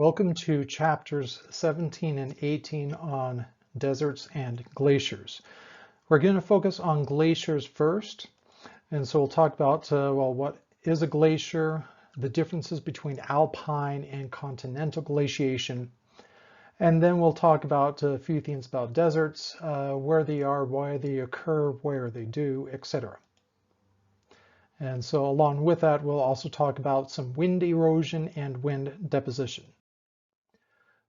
Welcome to chapters 17 and 18 on deserts and glaciers. We're going to focus on glaciers first. And so we'll talk about, what is a glacier, the differences between alpine and continental glaciation. And then we'll talk about a few things about deserts, where they are, why they occur, where they do, etc. And so along with that, we'll also talk about some wind erosion and wind deposition.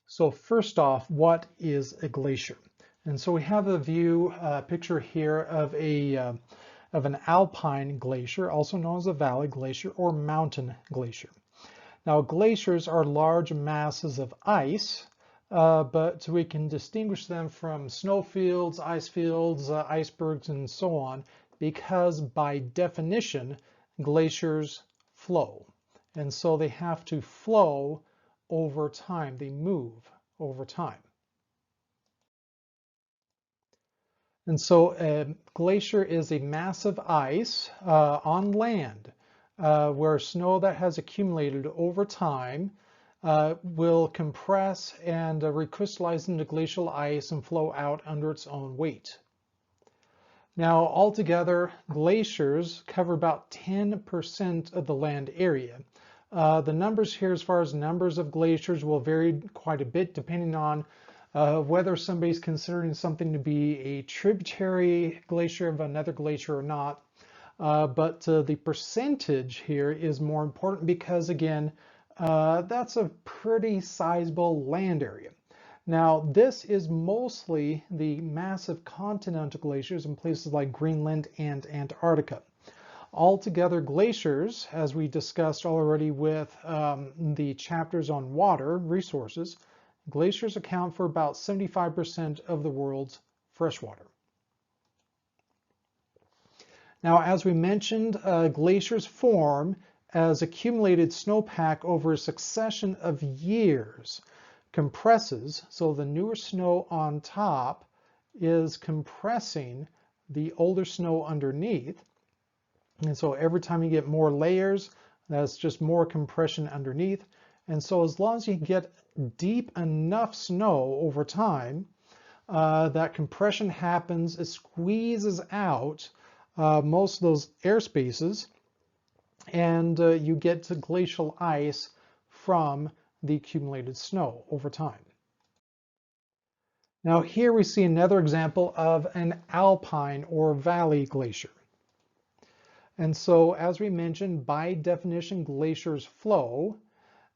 So first off, what is a glacier? And so we have a picture here of an alpine glacier, also known as a valley glacier or mountain glacier. Now, glaciers are large masses of ice, but we can distinguish them from snowfields, ice fields, icebergs, and so on, because by definition, glaciers flow. And so they have to flow over time. They move over time. And so a glacier is a mass of ice on land where snow that has accumulated over time will compress and recrystallize into glacial ice and flow out under its own weight. Now, altogether, glaciers cover about 10% of the land area. The numbers here, as far as numbers of glaciers, will vary quite a bit depending on whether somebody's considering something to be a tributary glacier of another glacier or not. But the percentage here is more important because, again, that's a pretty sizable land area. Now, this is mostly the massive continental glaciers in places like Greenland and Antarctica. Altogether, glaciers, as we discussed already with the chapters on water resources, glaciers account for about 75% of the world's freshwater. Now, as we mentioned, glaciers form as accumulated snowpack over a succession of years compresses, so the newer snow on top is compressing the older snow underneath. And so every time you get more layers, that's just more compression underneath. And so as long as you get deep enough snow over time, that compression happens, it squeezes out most of those air spaces, and you get to glacial ice from the accumulated snow over time. Now here we see another example of an alpine or valley glacier. And so, as we mentioned, by definition, glaciers flow.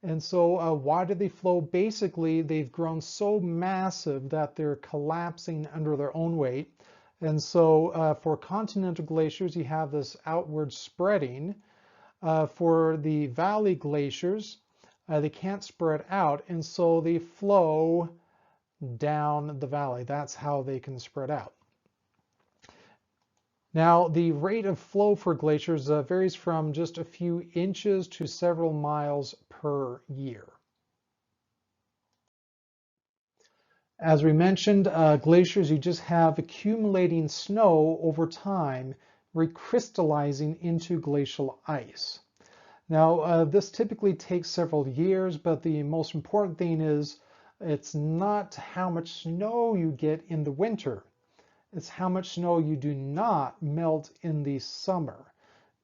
And so why do they flow? Basically, they've grown so massive that they're collapsing under their own weight. And so for continental glaciers, you have this outward spreading. For the valley glaciers, they can't spread out, and so they flow down the valley. That's how they can spread out. Now, the rate of flow for glaciers varies from just a few inches to several miles per year. As we mentioned, glaciers, you just have accumulating snow over time, recrystallizing into glacial ice. Now, this typically takes several years, but the most important thing is it's not how much snow you get in the winter. It's how much snow you do not melt in the summer.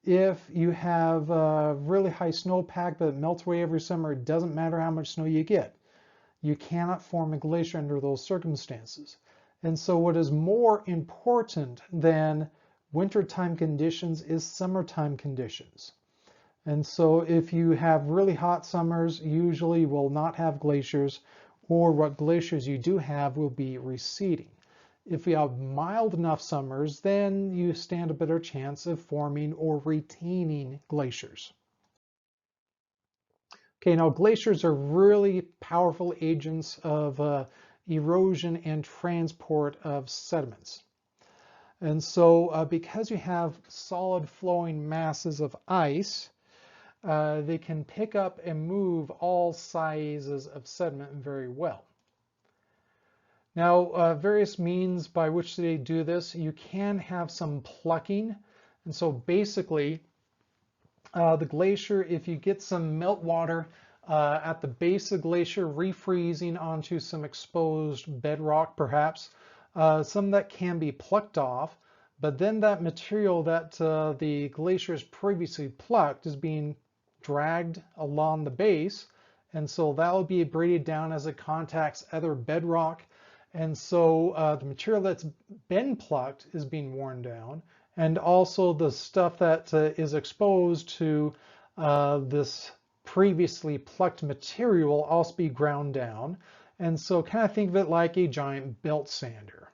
If you have really high snowpack but it melts away every summer, it doesn't matter how much snow you get. You cannot form a glacier under those circumstances. And so what is more important than wintertime conditions is summertime conditions. And so if you have really hot summers, usually you will not have glaciers, or what glaciers you do have will be receding. If you have mild enough summers, then you stand a better chance of forming or retaining glaciers. Okay, now glaciers are really powerful agents of erosion and transport of sediments. And so because you have solid flowing masses of ice, they can pick up and move all sizes of sediment very well. Now, various means by which they do this, you can have some plucking. And so basically, the glacier, if you get some meltwater at the base of the glacier, refreezing onto some exposed bedrock perhaps, some that can be plucked off, but then that material that the glaciers previously plucked is being dragged along the base, and so that will be abraded down as it contacts other bedrock, and so the material that's been plucked is being worn down, and also the stuff that is exposed to this previously plucked material will also be ground down, and so kind of think of it like a giant belt sander.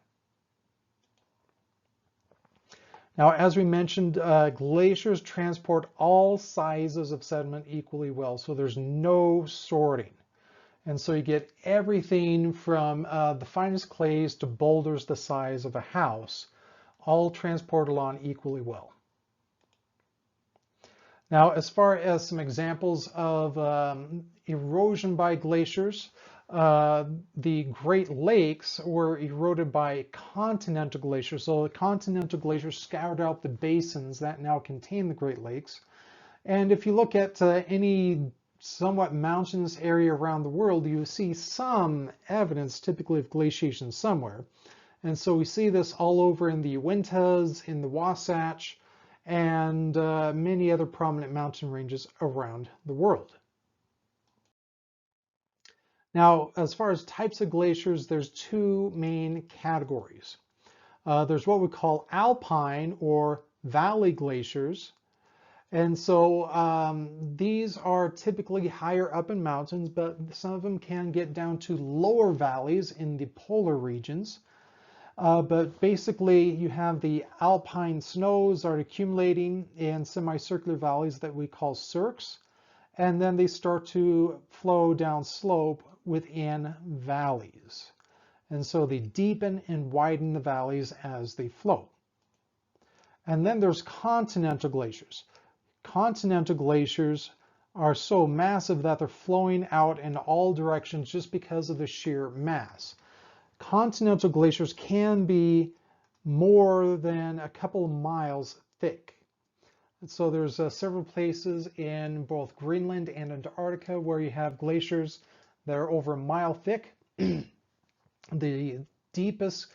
Now, as we mentioned, glaciers transport all sizes of sediment equally well, so there's no sorting. And so you get everything from the finest clays to boulders the size of a house, all transported along equally well. Now, as far as some examples of erosion by glaciers, the Great Lakes were eroded by continental glaciers. So the continental glaciers scoured out the basins that now contain the Great Lakes. And if you look at any somewhat mountainous area around the world, you see some evidence typically of glaciation somewhere. And so we see this all over in the Uintas, in the Wasatch, and many other prominent mountain ranges around the world. Now, as far as types of glaciers, there's two main categories. There's what we call alpine or valley glaciers. And so these are typically higher up in mountains, but some of them can get down to lower valleys in the polar regions. But basically, you have the alpine snows are accumulating in semicircular valleys that we call cirques, and then they start to flow down slope within valleys. And so they deepen and widen the valleys as they flow. And then there's continental glaciers. Continental glaciers are so massive that they're flowing out in all directions just because of the sheer mass. Continental glaciers can be more than a couple of miles thick. And so there's several places in both Greenland and Antarctica where you have glaciers that are over a mile thick. The deepest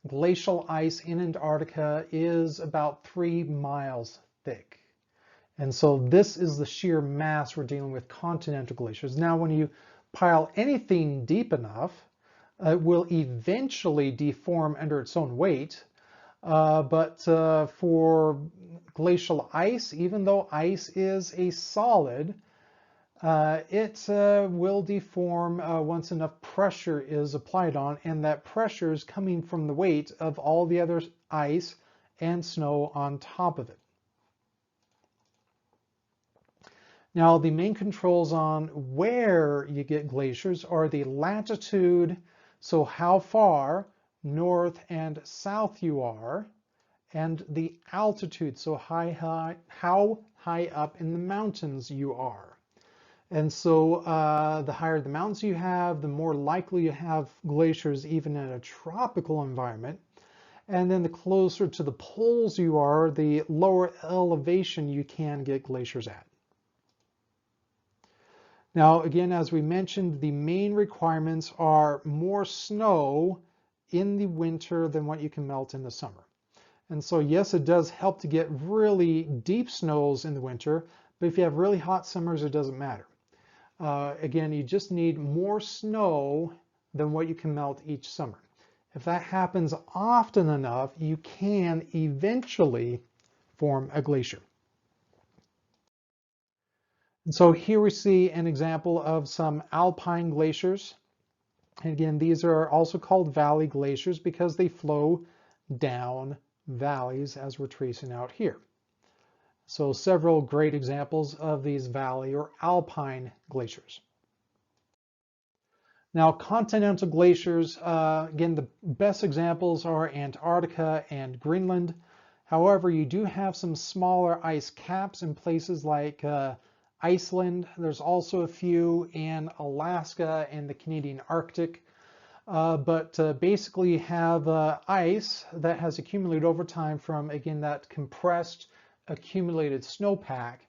glacial ice in Antarctica is about 3 miles thick. And so this is the sheer mass we're dealing with continental glaciers. Now, when you pile anything deep enough, it will eventually deform under its own weight. But for glacial ice, even though ice is a solid, it will deform once enough pressure is applied on, and that pressure is coming from the weight of all the other ice and snow on top of it. Now, the main controls on where you get glaciers are the latitude, so how far north and south you are, and the altitude, so how high up in the mountains you are. And so the higher the mountains you have, the more likely you have glaciers even in a tropical environment. And then the closer to the poles you are, the lower elevation you can get glaciers at. Now, again, as we mentioned, the main requirements are more snow in the winter than what you can melt in the summer. And so, yes, it does help to get really deep snows in the winter, but if you have really hot summers, it doesn't matter. Again, you just need more snow than what you can melt each summer. If that happens often enough, you can eventually form a glacier. And so here we see an example of some alpine glaciers. And again, these are also called valley glaciers because they flow down valleys as we're tracing out here. So several great examples of these valley or alpine glaciers. Now, continental glaciers, again, the best examples are Antarctica and Greenland. However, you do have some smaller ice caps in places like Iceland. There's also a few in Alaska and the Canadian Arctic. But basically you have ice that has accumulated over time from, again, that compressed accumulated snowpack.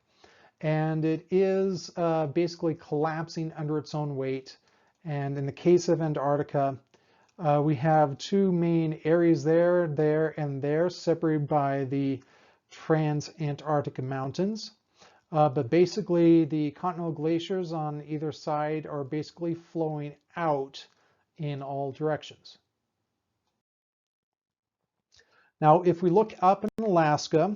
and it is basically collapsing under its own weight. And in the case of Antarctica, we have two main areas there, and there, separated by the Trans-Antarctic Mountains. But basically, the continental glaciers on either side are basically flowing out in all directions. Now, if we look up in Alaska,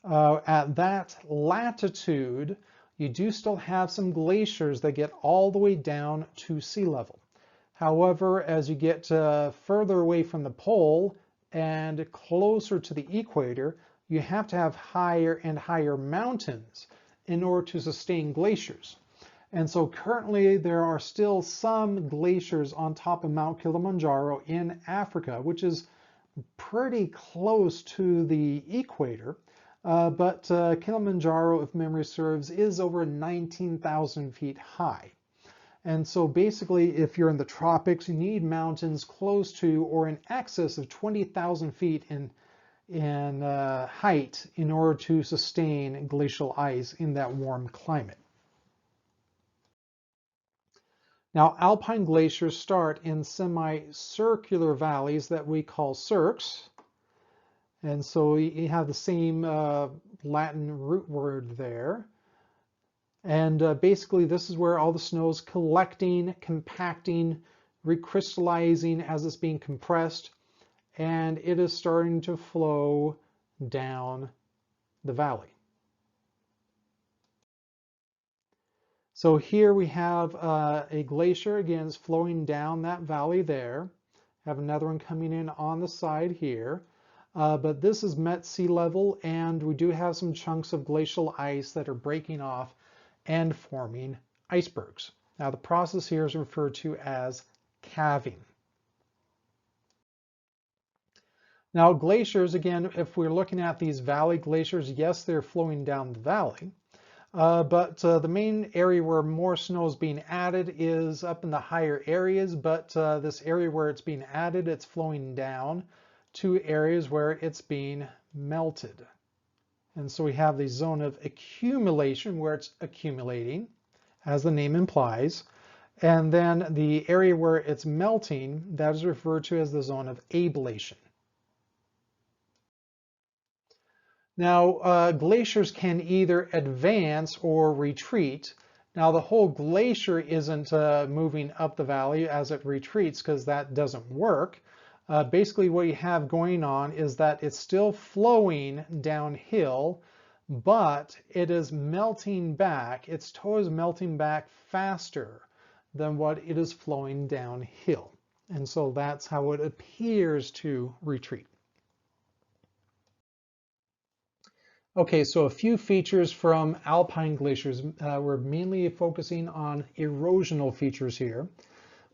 at that latitude, you do still have some glaciers that get all the way down to sea level. However, as you get further away from the pole and closer to the equator, you have to have higher and higher mountains in order to sustain glaciers. And so currently there are still some glaciers on top of Mount Kilimanjaro in Africa, which is pretty close to the equator. But Kilimanjaro, if memory serves, is over 19,000 feet high. And so basically, if you're in the tropics, you need mountains close to or in excess of 20,000 feet in height in order to sustain glacial ice in that warm climate. Now, alpine glaciers start in semicircular valleys that we call cirques. And so you have the same Latin root word there. And basically, this is where all the snow is collecting, compacting, recrystallizing as it's being compressed, and it is starting to flow down the valley. So here we have a glacier, again, is flowing down that valley there. Have another one coming in on the side here. But this is met sea level, and we do have some chunks of glacial ice that are breaking off and forming icebergs. Now the process here is referred to as calving. Now glaciers, again, if we're looking at these valley glaciers, yes, they're flowing down the valley, but the main area where more snow is being added is up in the higher areas, but this area where it's being added, it's flowing down to areas where it's being melted. And so we have the zone of accumulation where it's accumulating, as the name implies. And then the area where it's melting, that is referred to as the zone of ablation. Now, glaciers can either advance or retreat. Now, the whole glacier isn't moving up the valley as it retreats, because that doesn't work. Basically, what you have going on is that it's still flowing downhill, but it is melting back. Its toe is melting back faster than what it is flowing downhill. And so that's how it appears to retreat. Okay, so a few features from alpine glaciers. We're mainly focusing on erosional features here.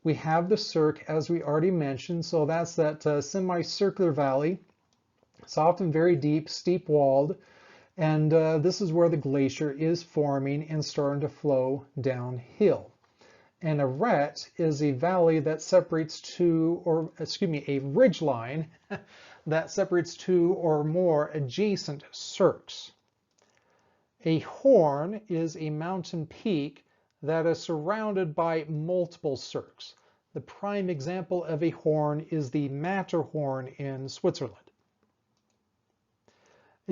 We have the cirque, as we already mentioned, so that's that semicircular valley. It's often very deep, steep-walled, and this is where the glacier is forming and starting to flow downhill. And a rete is a valley that separates two, or excuse me, a ridgeline that separates two or more adjacent cirques. A horn is a mountain peak that is surrounded by multiple cirques. The prime example of a horn is the Matterhorn in Switzerland.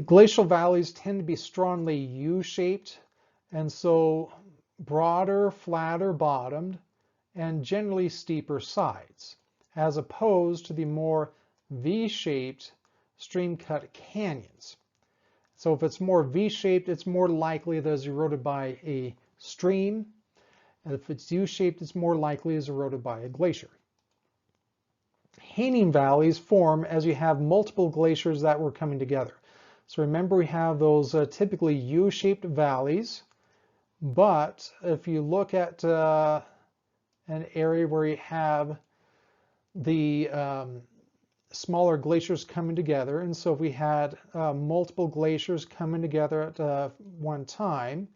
Glacial valleys tend to be strongly U-shaped, and so broader, flatter bottomed, and generally steeper sides, as opposed to the more V-shaped stream-cut canyons. So if it's more V-shaped, it's more likely that it's eroded by a stream. And if it's U-shaped, it's more likely it's eroded by a glacier. Hanging valleys form as you have multiple glaciers that were coming together. So remember, we have those typically U-shaped valleys, but if you look at an area where you have the smaller glaciers coming together, and so if we had multiple glaciers coming together at one time,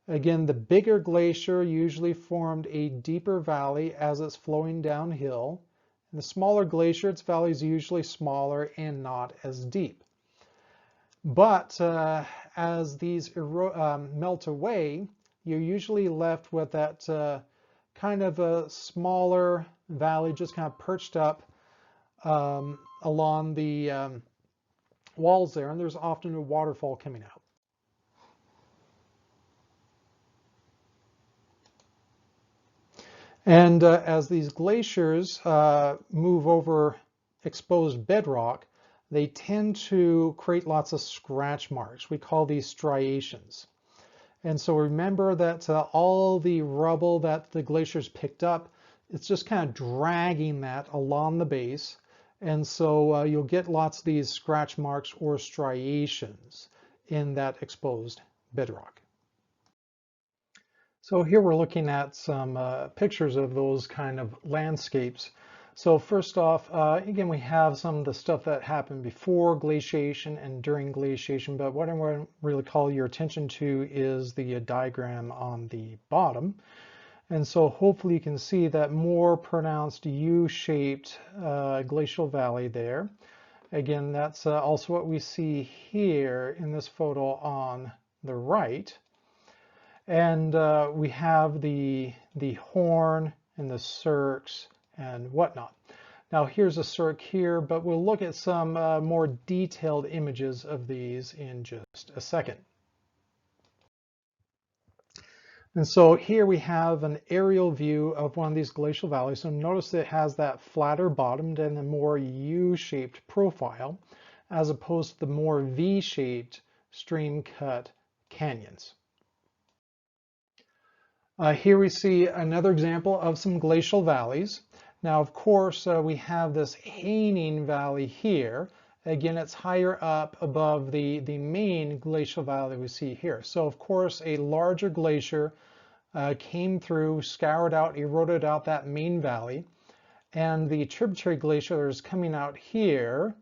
again, the bigger glacier usually formed a deeper valley as it's flowing downhill. And the smaller glacier, its valley is usually smaller and not as deep. But as these melt away, you're usually left with that kind of a smaller valley just kind of perched up along the walls there, and there's often a waterfall coming out. And as these glaciers move over exposed bedrock, they tend to create lots of scratch marks. We call these striations. And so remember that all the rubble that the glaciers picked up, it's just kind of dragging that along the base. And so you'll get lots of these scratch marks or striations in that exposed bedrock. So here we're looking at some pictures of those kind of landscapes. So first off, again, we have some of the stuff that happened before glaciation and during glaciation, but what I want to really call your attention to is the diagram on the bottom. And so hopefully you can see that more pronounced U-shaped glacial valley there. Again, that's also what we see here in this photo on the right. And we have the horn and the cirques and whatnot. Now here's a cirque here, but we'll look at some more detailed images of these in just a second. And so here we have an aerial view of one of these glacial valleys. So notice it has that flatter bottomed and a more U-shaped profile, as opposed to the more V-shaped stream-cut canyons. Here we see another example of some glacial valleys. Now, of course, we have this hanging valley here. Again, it's higher up above the main glacial valley we see here. So, of course, a larger glacier came through, scoured out, eroded out that main valley. And the tributary glacier that is coming out here,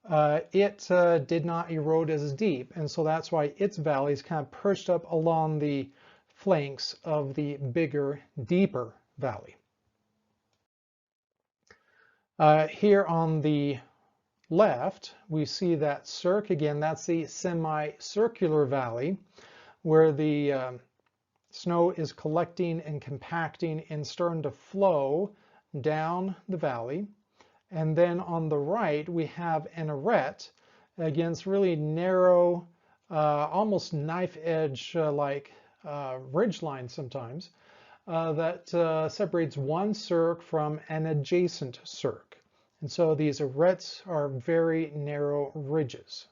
it did not erode as deep. And so that's why its valley is kind of perched up along the flanks of the bigger, deeper valley. Here on the left, we see that cirque. Again, that's the semicircular valley where the snow is collecting and compacting and starting to flow down the valley. And then on the right, we have an arête. Again, it's really narrow, almost knife edge like ridge line sometimes, that separates one cirque from an adjacent cirque. And so these arêtes are very narrow ridges.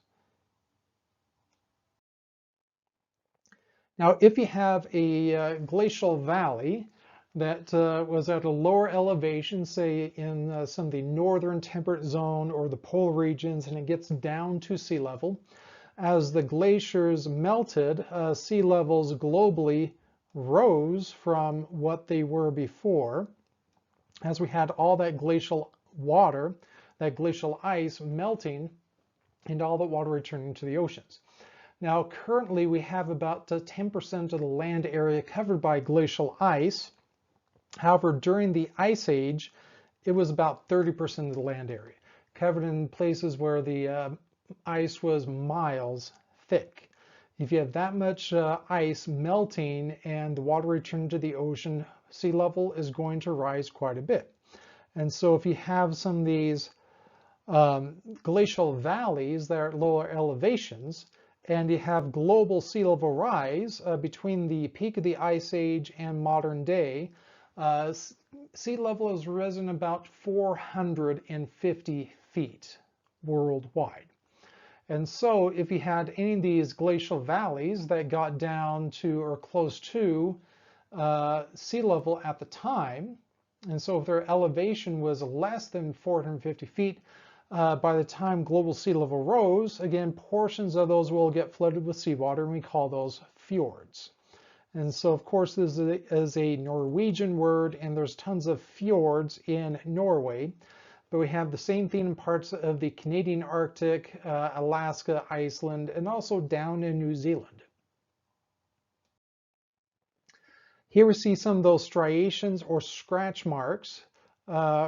Now, if you have a glacial valley that was at a lower elevation, say in some of the northern temperate zone or the polar regions, and it gets down to sea level, as the glaciers melted, sea levels globally rose from what they were before, as we had all that glacial water, that glacial ice melting, and all the water returning to the oceans. Now, currently, we have about 10% of the land area covered by glacial ice. However, during the Ice Age, it was about 30% of the land area, covered in places where the ice was miles thick. If you have that much ice melting and the water returning to the ocean, sea level is going to rise quite a bit. And so if you have some of these glacial valleys that are at lower elevations, and you have global sea level rise between the peak of the Ice Age and modern day, sea level has risen about 450 feet worldwide. And so if you had any of these glacial valleys that got down to or close to sea level at the time, and so if their elevation was less than 450 feet, by the time global sea level rose, again, portions of those will get flooded with seawater, and we call those fjords. And so, of course, this is a Norwegian word, and there's tons of fjords in Norway. But we have the same thing in parts of the Canadian Arctic, Alaska, Iceland, and also down in New Zealand. Here we see some of those striations or scratch marks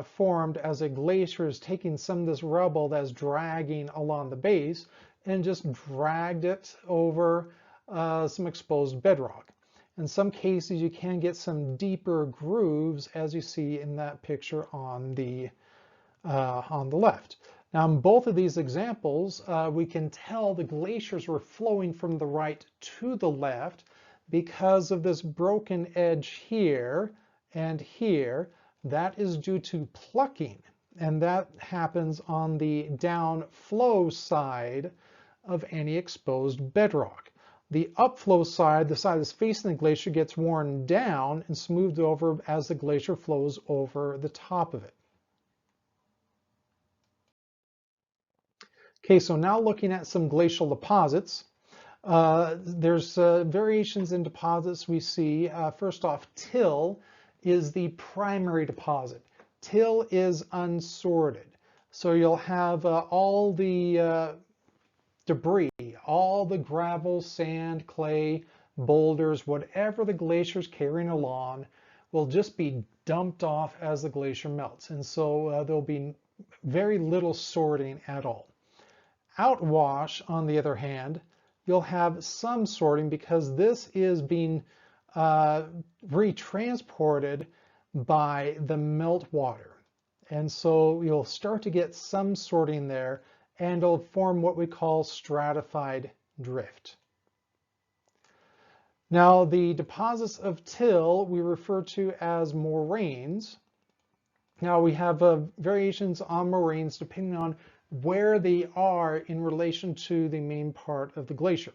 formed as a glacier is taking some of this rubble that's dragging along the base and just dragged it over some exposed bedrock. In some cases, you can get some deeper grooves, as you see in that picture on the left. Now, in both of these examples, we can tell the glaciers were flowing from the right to the left because of this broken edge here and here. That is due to plucking, and that happens on the downflow side of any exposed bedrock. The upflow side, the side that's facing the glacier, gets worn down and smoothed over as the glacier flows over the top of it. Okay, so now looking at some glacial deposits. There's variations in deposits we see. First off, till is the primary deposit. Till is unsorted. So you'll have all the debris, all the gravel, sand, clay, boulders, whatever the glacier's carrying along will just be dumped off as the glacier melts. And so there'll be very little sorting at all. Outwash, on the other hand, you'll have some sorting because this is being retransported by the meltwater. And so you'll start to get some sorting there, and it'll form what we call stratified drift. Now, the deposits of till we refer to as moraines. Now, we have variations on moraines depending on where they are in relation to the main part of the glacier.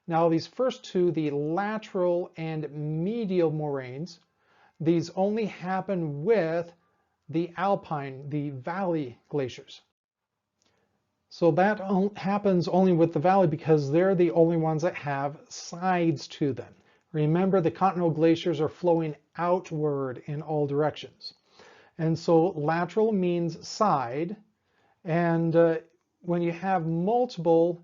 Now, these first two, the lateral and medial moraines, these only happen with the alpine, the valley glaciers. So that happens only with the valley because they're the only ones that have sides to them. Remember, the continental glaciers are flowing outward in all directions. And so lateral means side. And when you have multiple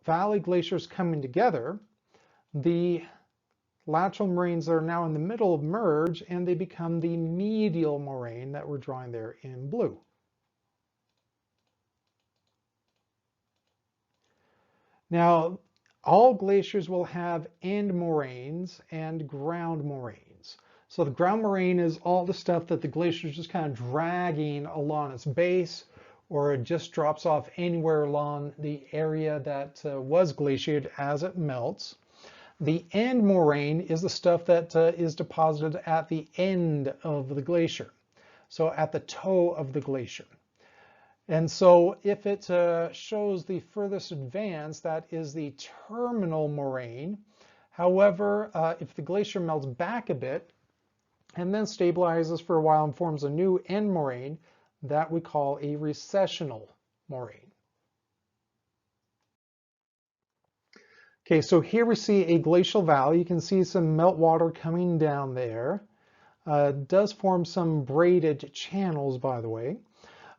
valley glaciers coming together, the lateral moraines that are now in the middle merge and they become the medial moraine that we're drawing there in blue. Now, all glaciers will have end moraines and ground moraines. So the ground moraine is all the stuff that the glacier is just kind of dragging along its base, or it just drops off anywhere along the area that was glaciated as it melts. The end moraine is the stuff that is deposited at the end of the glacier, so at the toe of the glacier. And so if it shows the furthest advance, that is the terminal moraine. However, if the glacier melts back a bit and then stabilizes for a while and forms a new end moraine, that we call a recessional moraine. Okay, so here we see a glacial valley. You can see some meltwater coming down there. It does form some braided channels, by the way.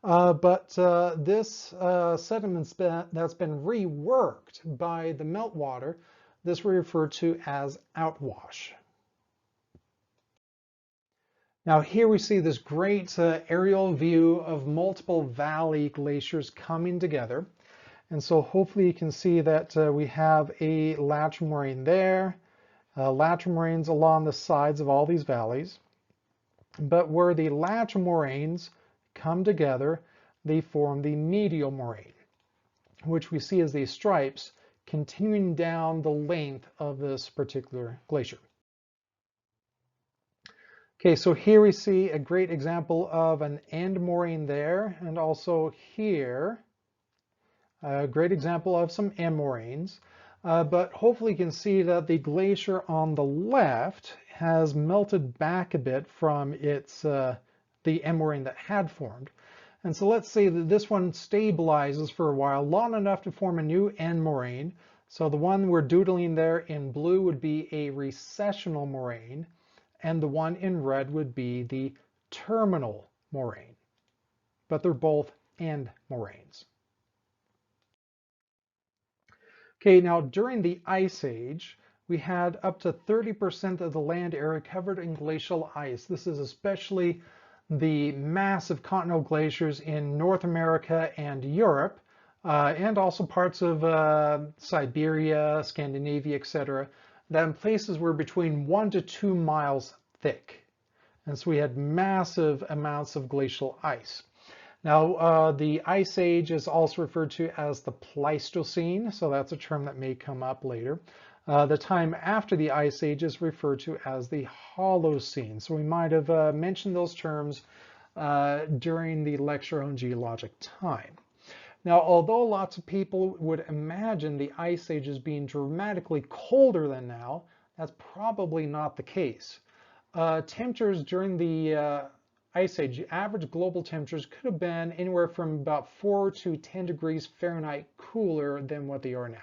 But this sediment that's been reworked by the meltwater, this we refer to as outwash. Now here we see this great aerial view of multiple valley glaciers coming together. And so hopefully you can see that we have a lateral moraine there, lateral moraines along the sides of all these valleys. But where the lateral moraines come together, they form the medial moraine, which we see as these stripes continuing down the length of this particular glacier. Okay, so here we see a great example of an end moraine there, and also here, a great example of some end moraines. But hopefully you can see that the glacier on the left has melted back a bit from its the end moraine that had formed. And so let's say that this one stabilizes for a while, long enough to form a new end moraine. So the one we're doodling there in blue would be a recessional moraine, and the one in red would be the terminal moraine. But they're both end moraines. Okay, now during the Ice Age, we had up to 30% of the land area covered in glacial ice. This is especially the massive continental glaciers in North America and Europe. and also parts of Siberia, Scandinavia, etc., that in places were between 1 to 2 miles thick. And so we had massive amounts of glacial ice. Now, the Ice Age is also referred to as the Pleistocene, so that's a term that may come up later. The time after the Ice Age is referred to as the Holocene. So we might have mentioned those terms during the lecture on geologic time. Now, although lots of people would imagine the Ice Age as being dramatically colder than now, that's probably not the case. Temperatures during the Ice Age, the average global temperatures could have been anywhere from about 4 to 10 degrees Fahrenheit cooler than what they are now.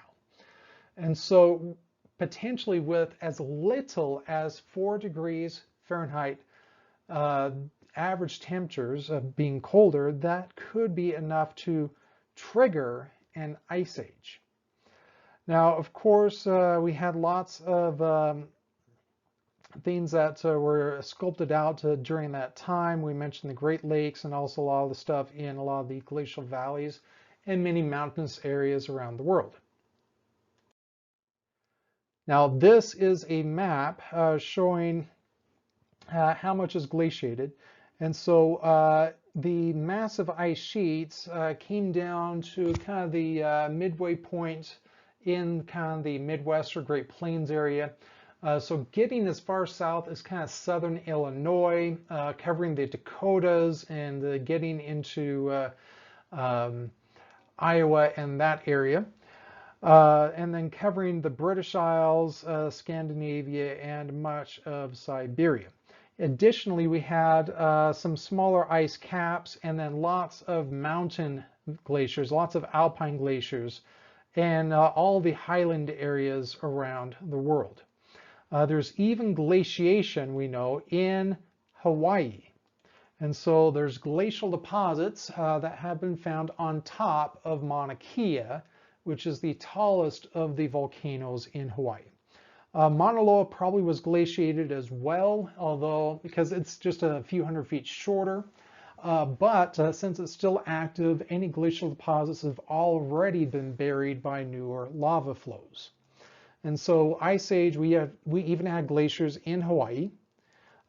And so potentially with as little as 4 degrees Fahrenheit average temperatures being colder, that could be enough to trigger an Ice Age. Now, of course, we had lots of things that were sculpted out during that time. We mentioned the Great Lakes and also a lot of the stuff in a lot of the glacial valleys and many mountainous areas around the world. Now, this is a map showing how much is glaciated. And so the massive ice sheets came down to kind of the midway point in kind of the Midwest or Great Plains area. So getting as far south as kind of southern Illinois, covering the Dakotas and getting into Iowa and that area. And then covering the British Isles, Scandinavia, and much of Siberia. Additionally, we had some smaller ice caps and then lots of mountain glaciers, lots of alpine glaciers, and all the highland areas around the world. There's even glaciation, we know, in Hawaii. And so there's glacial deposits that have been found on top of Mauna Kea, which is the tallest of the volcanoes in Hawaii. Mauna Loa probably was glaciated as well, although because it's just a few hundred feet shorter. But since it's still active, any glacial deposits have already been buried by newer lava flows. And so Ice Age, we even had glaciers in Hawaii.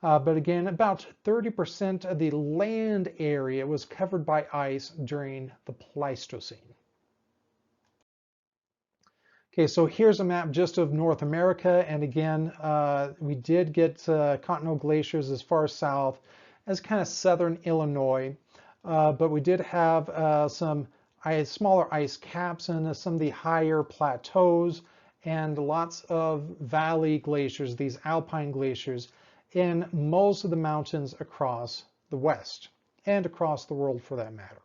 But again, about 30% of the land area was covered by ice during the Pleistocene. Okay, so here's a map just of North America. And again, we did get continental glaciers as far south as kind of southern Illinois. But we did have some smaller ice caps and some of the higher plateaus and lots of valley glaciers, these alpine glaciers, in most of the mountains across the West and across the world for that matter.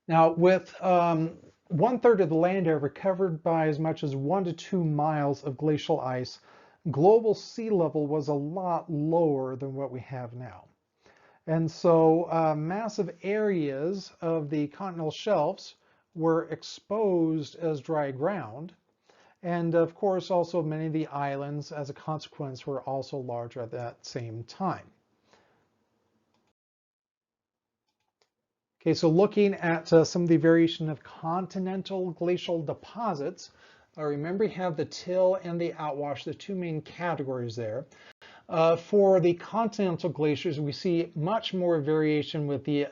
Now, with 1/3 of the land area covered by as much as 1 to 2 miles of glacial ice, global sea level was a lot lower than what we have now. And so massive areas of the continental shelves were exposed as dry ground. And of course, also many of the islands, as a consequence, were also larger at that same time. Okay, so looking at some of the variation of continental glacial deposits, remember you have the till and the outwash, the two main categories there. For the continental glaciers, we see much more variation with the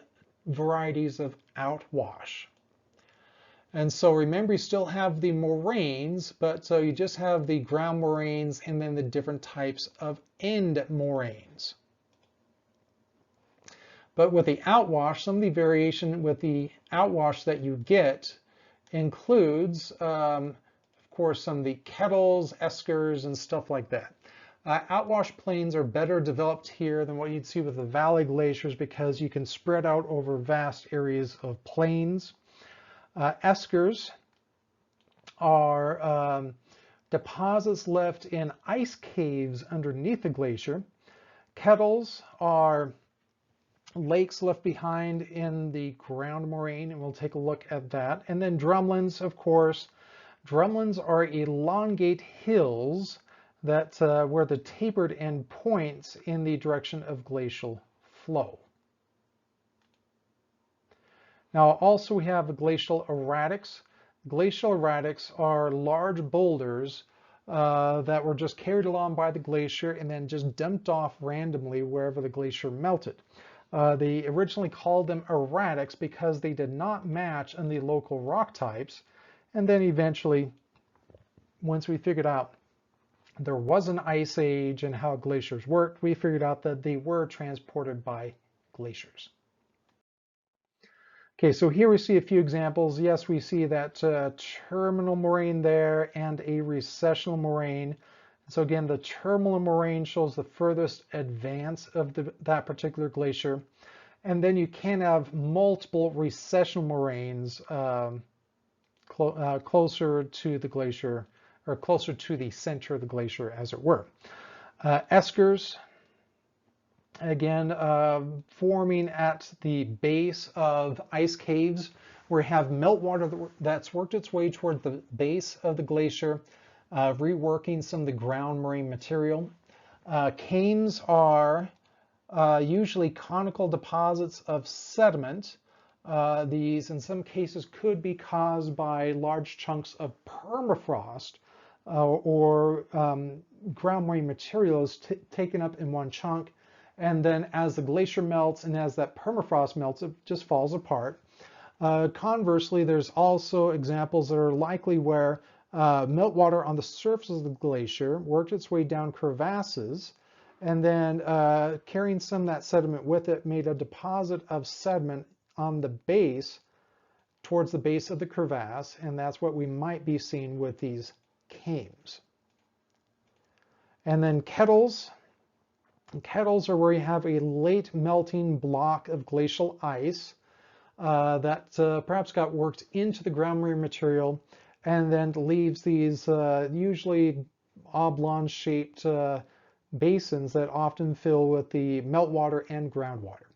varieties of outwash. And so remember, you still have the moraines, but so you just have the ground moraines and then the different types of end moraines. But with the outwash, some of the variation with the outwash that you get includes, of course, some of the kettles, eskers, and stuff like that. Outwash plains are better developed here than what you'd see with the valley glaciers because you can spread out over vast areas of plains. Eskers are deposits left in ice caves underneath the glacier. Kettles are lakes left behind in the ground moraine, and we'll take a look at that. And then drumlins, of course. Drumlins are elongate hills that where the tapered end points in the direction of glacial flow. Now also we have glacial erratics. Glacial erratics are large boulders that were just carried along by the glacier and then just dumped off randomly wherever the glacier melted. They originally called them erratics because they did not match in the local rock types. And then eventually, once we figured out there was an ice age and how glaciers worked, we figured out that they were transported by glaciers. Okay, so here we see a few examples. Yes, we see that terminal moraine there and a recessional moraine. So again, the terminal moraine shows the furthest advance of that particular glacier. And then you can have multiple recessional moraines closer to the glacier, or closer to the center of the glacier, as it were. Eskers, again, forming at the base of ice caves where you have meltwater that's worked its way toward the base of the glacier, reworking some of the ground moraine material. Kames are usually conical deposits of sediment. These, in some cases, could be caused by large chunks of permafrost or ground moraine materials taken up in one chunk. And then as the glacier melts and as that permafrost melts, it just falls apart. Conversely, there's also examples that are likely where meltwater on the surface of the glacier worked its way down crevasses and then carrying some of that sediment with it made a deposit of sediment on the base towards the base of the crevasse, and that's what we might be seeing with these kames. And then kettles. Kettles are where you have a late melting block of glacial ice that perhaps got worked into the ground moraine material and then leaves these usually oblong-shaped basins that often fill with the meltwater and groundwater.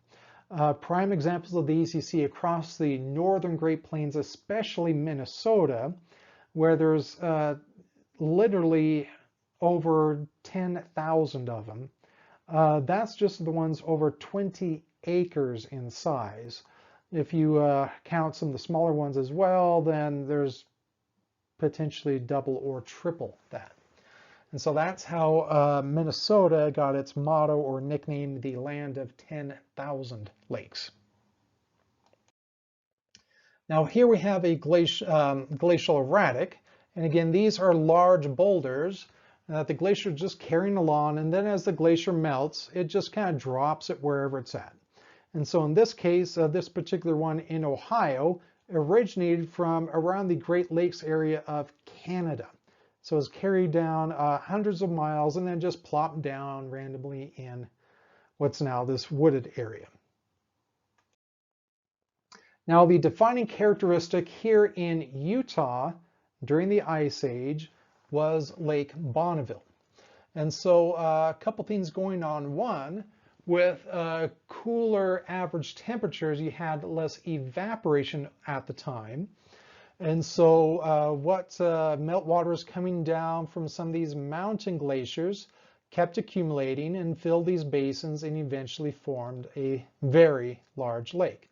Prime examples of these you see across the northern Great Plains, especially Minnesota, where there's literally over 10,000 of them. That's just the ones over 20 acres in size. If you count some of the smaller ones as well, then there's potentially double or triple that. And so that's how Minnesota got its motto or nickname, the land of 10,000 lakes. Now here we have a glacial erratic. And again, these are large boulders that the glacier is just carrying along. And then as the glacier melts, it just kind of drops it wherever it's at. And so in this case, this particular one in Ohio originated from around the Great Lakes area of Canada. So it's carried down hundreds of miles and then just plopped down randomly in what's now this wooded area. Now the defining characteristic here in Utah during the Ice Age was Lake Bonneville. And so a couple things going on. One, with cooler average temperatures, you had less evaporation at the time. And so what meltwater is coming down from some of these mountain glaciers kept accumulating and filled these basins and eventually formed a very large lake.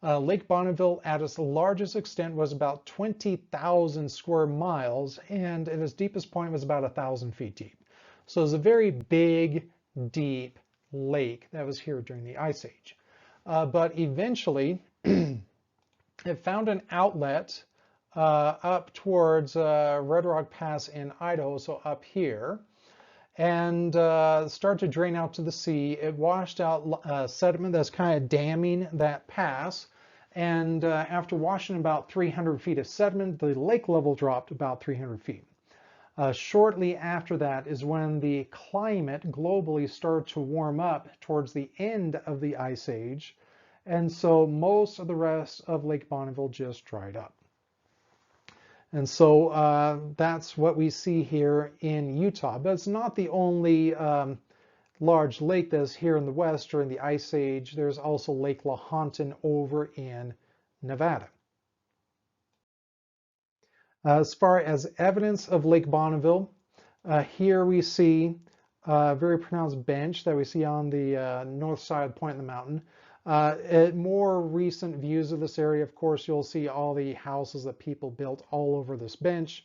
Lake Bonneville at its largest extent was about 20,000 square miles, and at its deepest point was about 1,000 feet deep. So it was a very big, deep lake that was here during the Ice Age. But eventually it found an outlet up towards Red Rock Pass in Idaho, so up here, and started to drain out to the sea. It washed out sediment that's kind of damming that pass, and after washing about 300 feet of sediment, the lake level dropped about 300 feet. Shortly after that is when the climate globally started to warm up towards the end of the Ice Age, and so most of the rest of Lake Bonneville just dried up. And so that's what we see here in Utah. But it's not the only large lake that's here in the west during the Ice Age. There's also Lake Lahontan over in Nevada. As far as evidence of Lake Bonneville, here we see a very pronounced bench that we see on the north side point of the mountain. At more recent views of this area, of course, you'll see all the houses that people built all over this bench.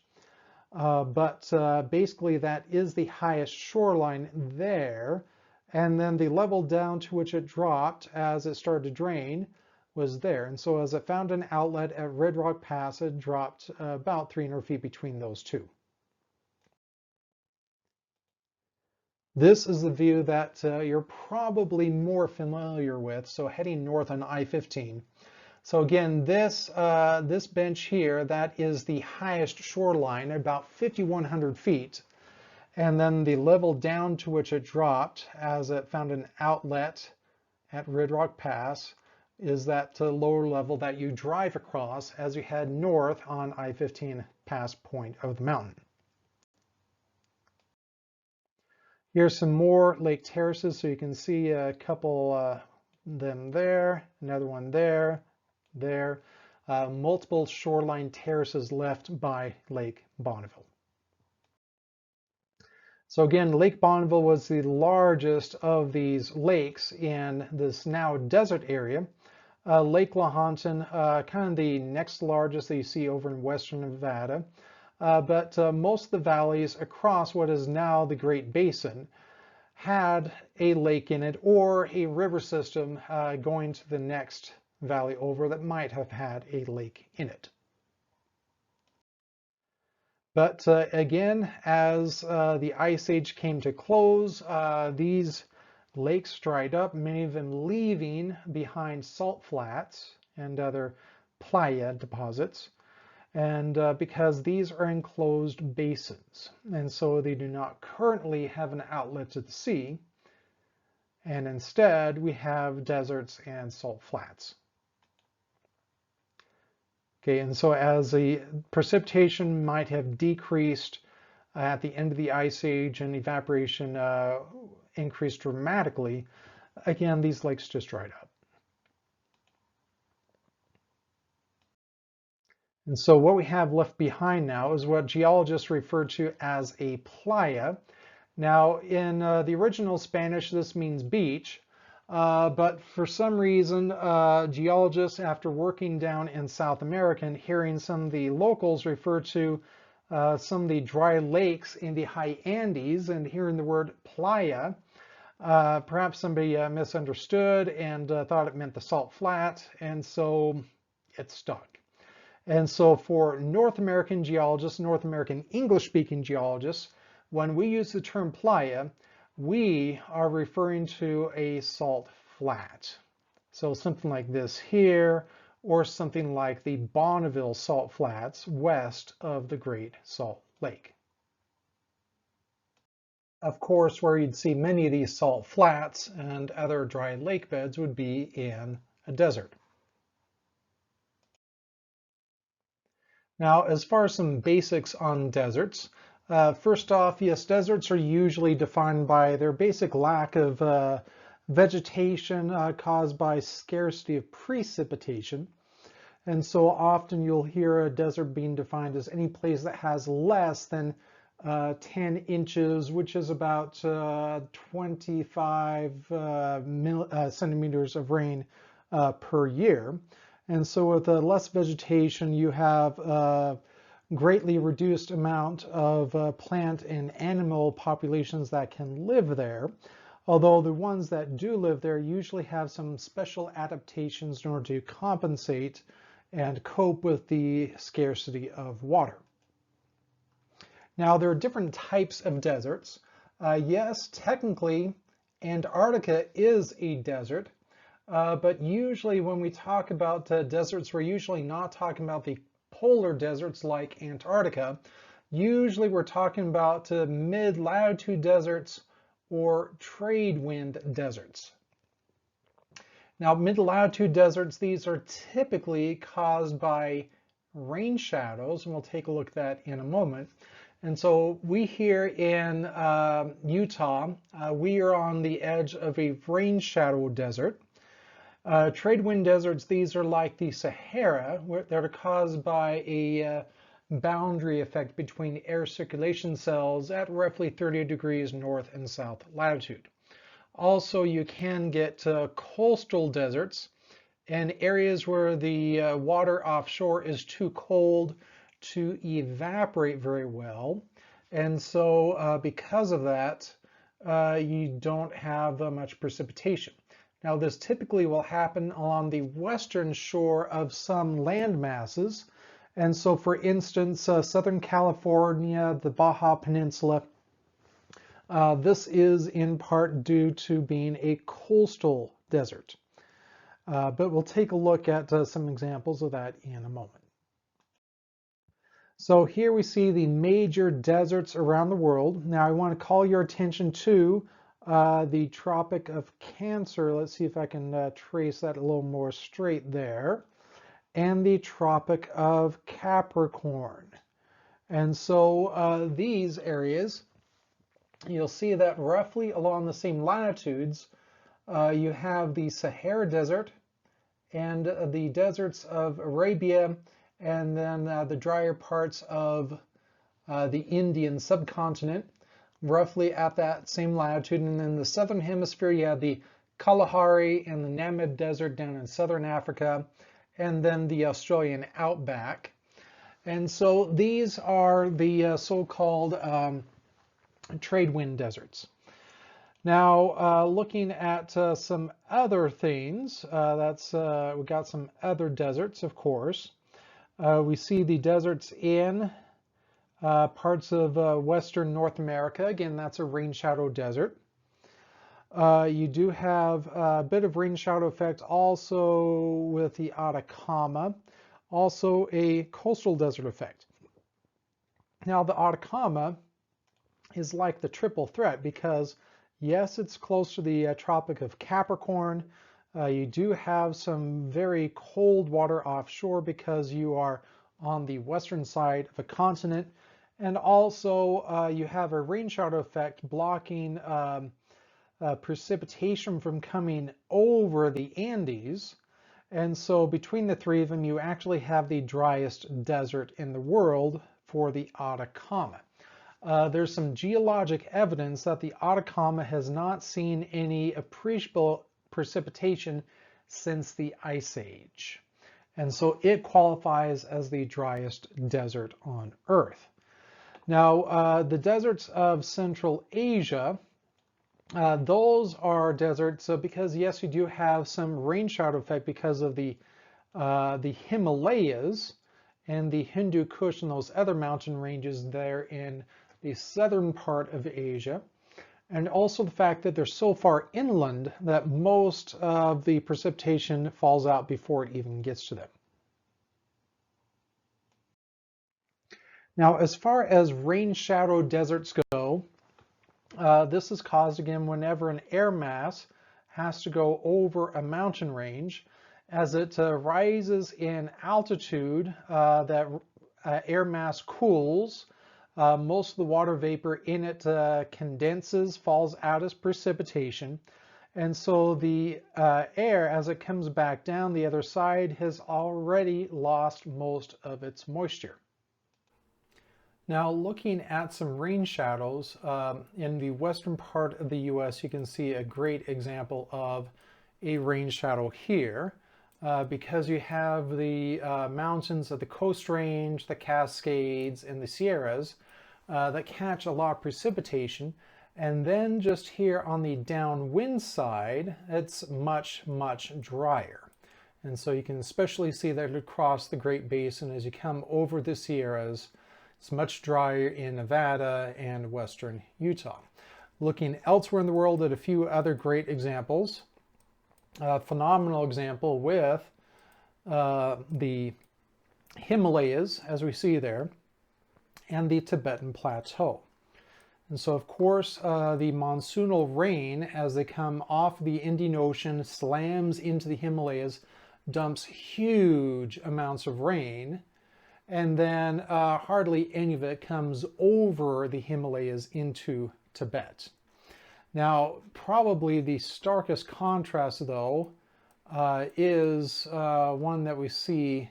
But basically that is the highest shoreline there. And then the level down to which it dropped as it started to drain was there. And so as it found an outlet at Red Rock Pass, it dropped about 300 feet between those two. This is the view that you're probably more familiar with. So heading north on I-15. So again, this bench here, that is the highest shoreline, about 5,100 feet. And then the level down to which it dropped as it found an outlet at Red Rock Pass is that lower level that you drive across as you head north on I-15 pass point of the mountain. Here's some more lake terraces, so you can see a couple them there, another one there, there. Multiple shoreline terraces left by Lake Bonneville. So again, Lake Bonneville was the largest of these lakes in this now desert area. Lake Lahontan, kind of the next largest that you see over in western Nevada. But most of the valleys across what is now the Great Basin had a lake in it or a river system going to the next valley over that might have had a lake in it. But again, as the Ice Age came to close, these lakes dried up, many of them leaving behind salt flats and other playa deposits. And because these are enclosed basins, and so they do not currently have an outlet to the sea, and instead we have deserts and salt flats. Okay, and so as the precipitation might have decreased at the end of the Ice Age and evaporation increased dramatically, again, these lakes just dried up. And so what we have left behind now is what geologists refer to as a playa. Now, in the original Spanish, this means beach, but for some reason, geologists, after working down in South America and hearing some of the locals refer to some of the dry lakes in the high Andes and hearing the word playa, perhaps somebody misunderstood and thought it meant the salt flat, and so it stuck. And so for North American geologists, North American English-speaking geologists, when we use the term playa, we are referring to a salt flat. So something like this here, or something like the Bonneville Salt Flats west of the Great Salt Lake. Of course, where you'd see many of these salt flats and other dry lake beds would be in a desert. Now, as far as some basics on deserts, first off, yes, deserts are usually defined by their basic lack of vegetation caused by scarcity of precipitation. And so often you'll hear a desert being defined as any place that has less than 10 inches, which is about 25 centimeters of rain per year. And so with less vegetation, you have a greatly reduced amount of plant and animal populations that can live there. Although the ones that do live there usually have some special adaptations in order to compensate and cope with the scarcity of water. Now, there are different types of deserts. Yes, technically, Antarctica is a desert. But usually when we talk about deserts, we're usually not talking about the polar deserts like Antarctica. Usually we're talking about mid-latitude deserts or trade wind deserts. Now, mid-latitude deserts, these are typically caused by rain shadows, and we'll take a look at that in a moment. And so we here in Utah, we are on the edge of a rain shadow desert. Trade wind deserts, these are like the Sahara, that are caused by a boundary effect between air circulation cells at roughly 30 degrees north and south latitude. Also, you can get coastal deserts and areas where the water offshore is too cold to evaporate very well. And so because of that, you don't have much precipitation. Now, this typically will happen along the western shore of some land masses. And so, for instance, Southern California, the Baja Peninsula, this is in part due to being a coastal desert. But we'll take a look at some examples of that in a moment. So here we see the major deserts around the world. Now I want to call your attention to the Tropic of Cancer. Let's see if I can trace that a little more straight there. And the Tropic of Capricorn. And so these areas, you'll see that roughly along the same latitudes, you have the Sahara Desert and the deserts of Arabia, and then the drier parts of the Indian subcontinent, roughly at that same latitude. And in the southern hemisphere, you have the Kalahari and the Namib Desert down in southern Africa, and then the Australian outback. And so these are the so-called trade wind deserts. Now, looking at some other things, we got some other deserts, of course. We see the deserts in parts of western North America. Again, that's a rain shadow desert. You do have a bit of rain shadow effect also with the Atacama, also a coastal desert effect. Now, the Atacama is like the triple threat because yes, it's close to the Tropic of Capricorn. You do have some very cold water offshore because you are on the western side of a continent. And also you have a rain shadow effect blocking precipitation from coming over the Andes. And so between the three of them, you actually have the driest desert in the world for the Atacama. There's some geologic evidence that the Atacama has not seen any appreciable precipitation since the Ice Age. And so it qualifies as the driest desert on Earth. Now, the deserts of Central Asia, those are deserts because, yes, you do have some rain shadow effect because of the Himalayas and the Hindu Kush and those other mountain ranges there in the southern part of Asia, and also the fact that they're so far inland that most of the precipitation falls out before it even gets to them. Now, as far as rain shadow deserts go, this is caused again whenever an air mass has to go over a mountain range. As it rises in altitude, that air mass cools. Most of the water vapor in it condenses, falls out as precipitation. And so the air, as it comes back down the other side, has already lost most of its moisture. Now, looking at some rain shadows, in the western part of the US, you can see a great example of a rain shadow here. Because you have the mountains of the Coast Range, the Cascades, and the Sierras that catch a lot of precipitation. And then just here on the downwind side, it's much, much drier. And so you can especially see that across the Great Basin as you come over the Sierras. It's much drier in Nevada and western Utah. Looking elsewhere in the world at a few other great examples. A phenomenal example with the Himalayas, as we see there, and the Tibetan Plateau. And so, of course, the monsoonal rain, as they come off the Indian Ocean, slams into the Himalayas, dumps huge amounts of rain, and then hardly any of it comes over the Himalayas into Tibet. Now, probably the starkest contrast, though, is one that we see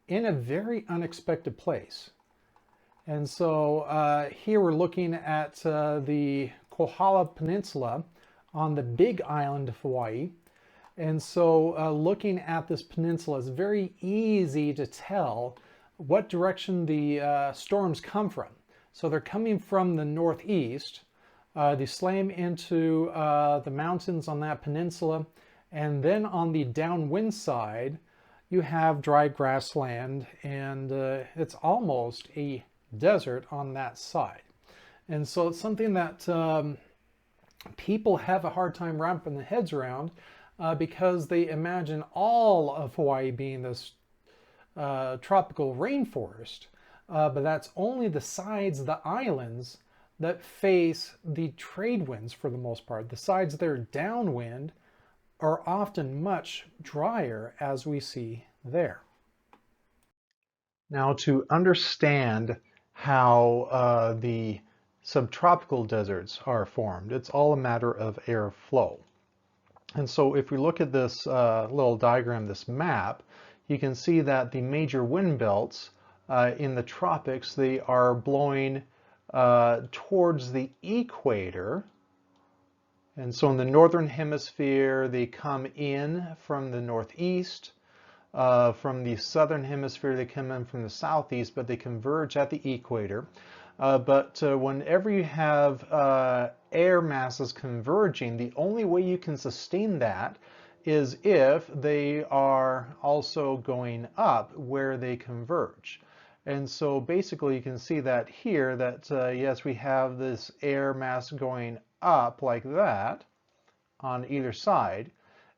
in a very unexpected place. And so here we're looking at the Kohala Peninsula on the big island of Hawaii. And so looking at this peninsula, it's very easy to tell what direction the storms come from. So they're coming from the northeast. They slam into the mountains on that peninsula. And then on the downwind side, you have dry grassland, and it's almost a desert on that side. And so it's something that people have a hard time wrapping their heads around because they imagine all of Hawaii being this tropical rainforest, but that's only the sides of the islands that face the trade winds for the most part. The sides that are downwind are often much drier, as we see there. Now, to understand how the subtropical deserts are formed, it's all a matter of airflow. And so if we look at this little diagram, this map, you can see that the major wind belts in the tropics, they are blowing towards the equator. And so in the northern hemisphere, they come in from the northeast. From the southern hemisphere, they come in from the southeast, but they converge at the equator. But whenever you have air masses converging, the only way you can sustain that is if they are also going up where they converge. And so basically you can see that here that yes, we have this air mass going up like that on either side.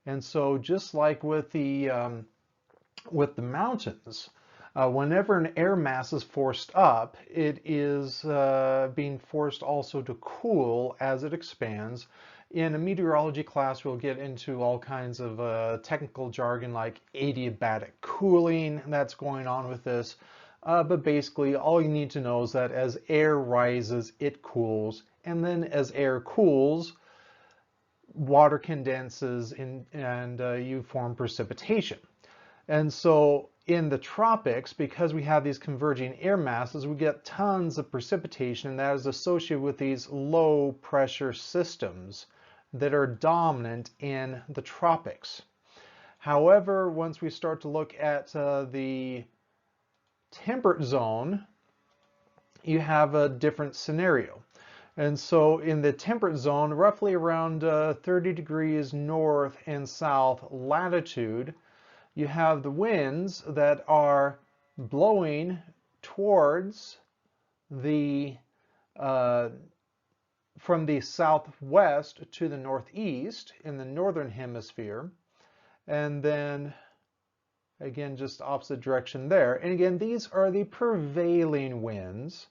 And so just like with the mountains, whenever an air mass is forced up, it is being forced also to cool as it expands. In a meteorology class, we'll get into all kinds of technical jargon like adiabatic cooling that's going on with this. But basically, all you need to know is that as air rises, it cools. And then as air cools, water condenses and you form precipitation. And so in the tropics, because we have these converging air masses, we get tons of precipitation, and that is associated with these low pressure systems that are dominant in the tropics. However, once we start to look at the temperate zone, you have a different scenario. And so in the temperate zone, roughly around 30 degrees north and south latitude, you have the winds that are blowing towards the from the southwest to the northeast in the northern hemisphere, and then again just opposite direction there. And again, these are the prevailing winds.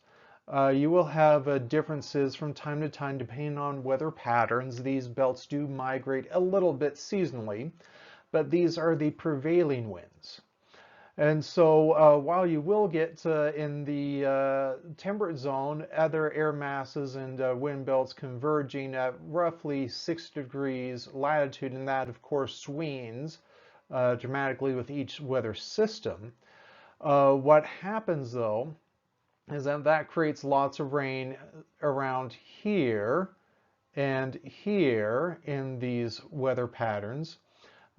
You will have differences from time to time depending on weather patterns. These belts do migrate a little bit seasonally, but these are the prevailing winds. And so while you will get in the temperate zone other air masses and wind belts converging at roughly 6 degrees latitude, and that of course swings dramatically with each weather system, what happens though is that that creates lots of rain around here and here in these weather patterns.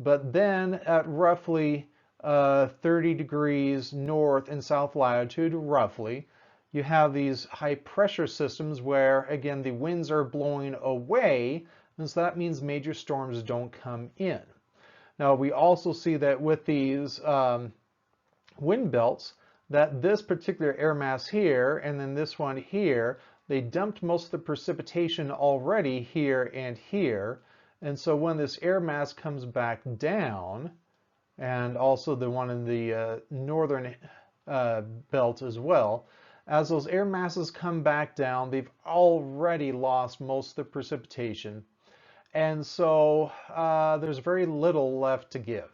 But then at roughly 30 degrees north and south latitude, roughly, you have these high pressure systems where, again, the winds are blowing away, and so that means major storms don't come in. Now, we also see that with these wind belts, that this particular air mass here and then this one here, they dumped most of the precipitation already here and here. And so when this air mass comes back down, and also the one in the northern belt as well, as those air masses come back down, they've already lost most of the precipitation. And so there's very little left to give.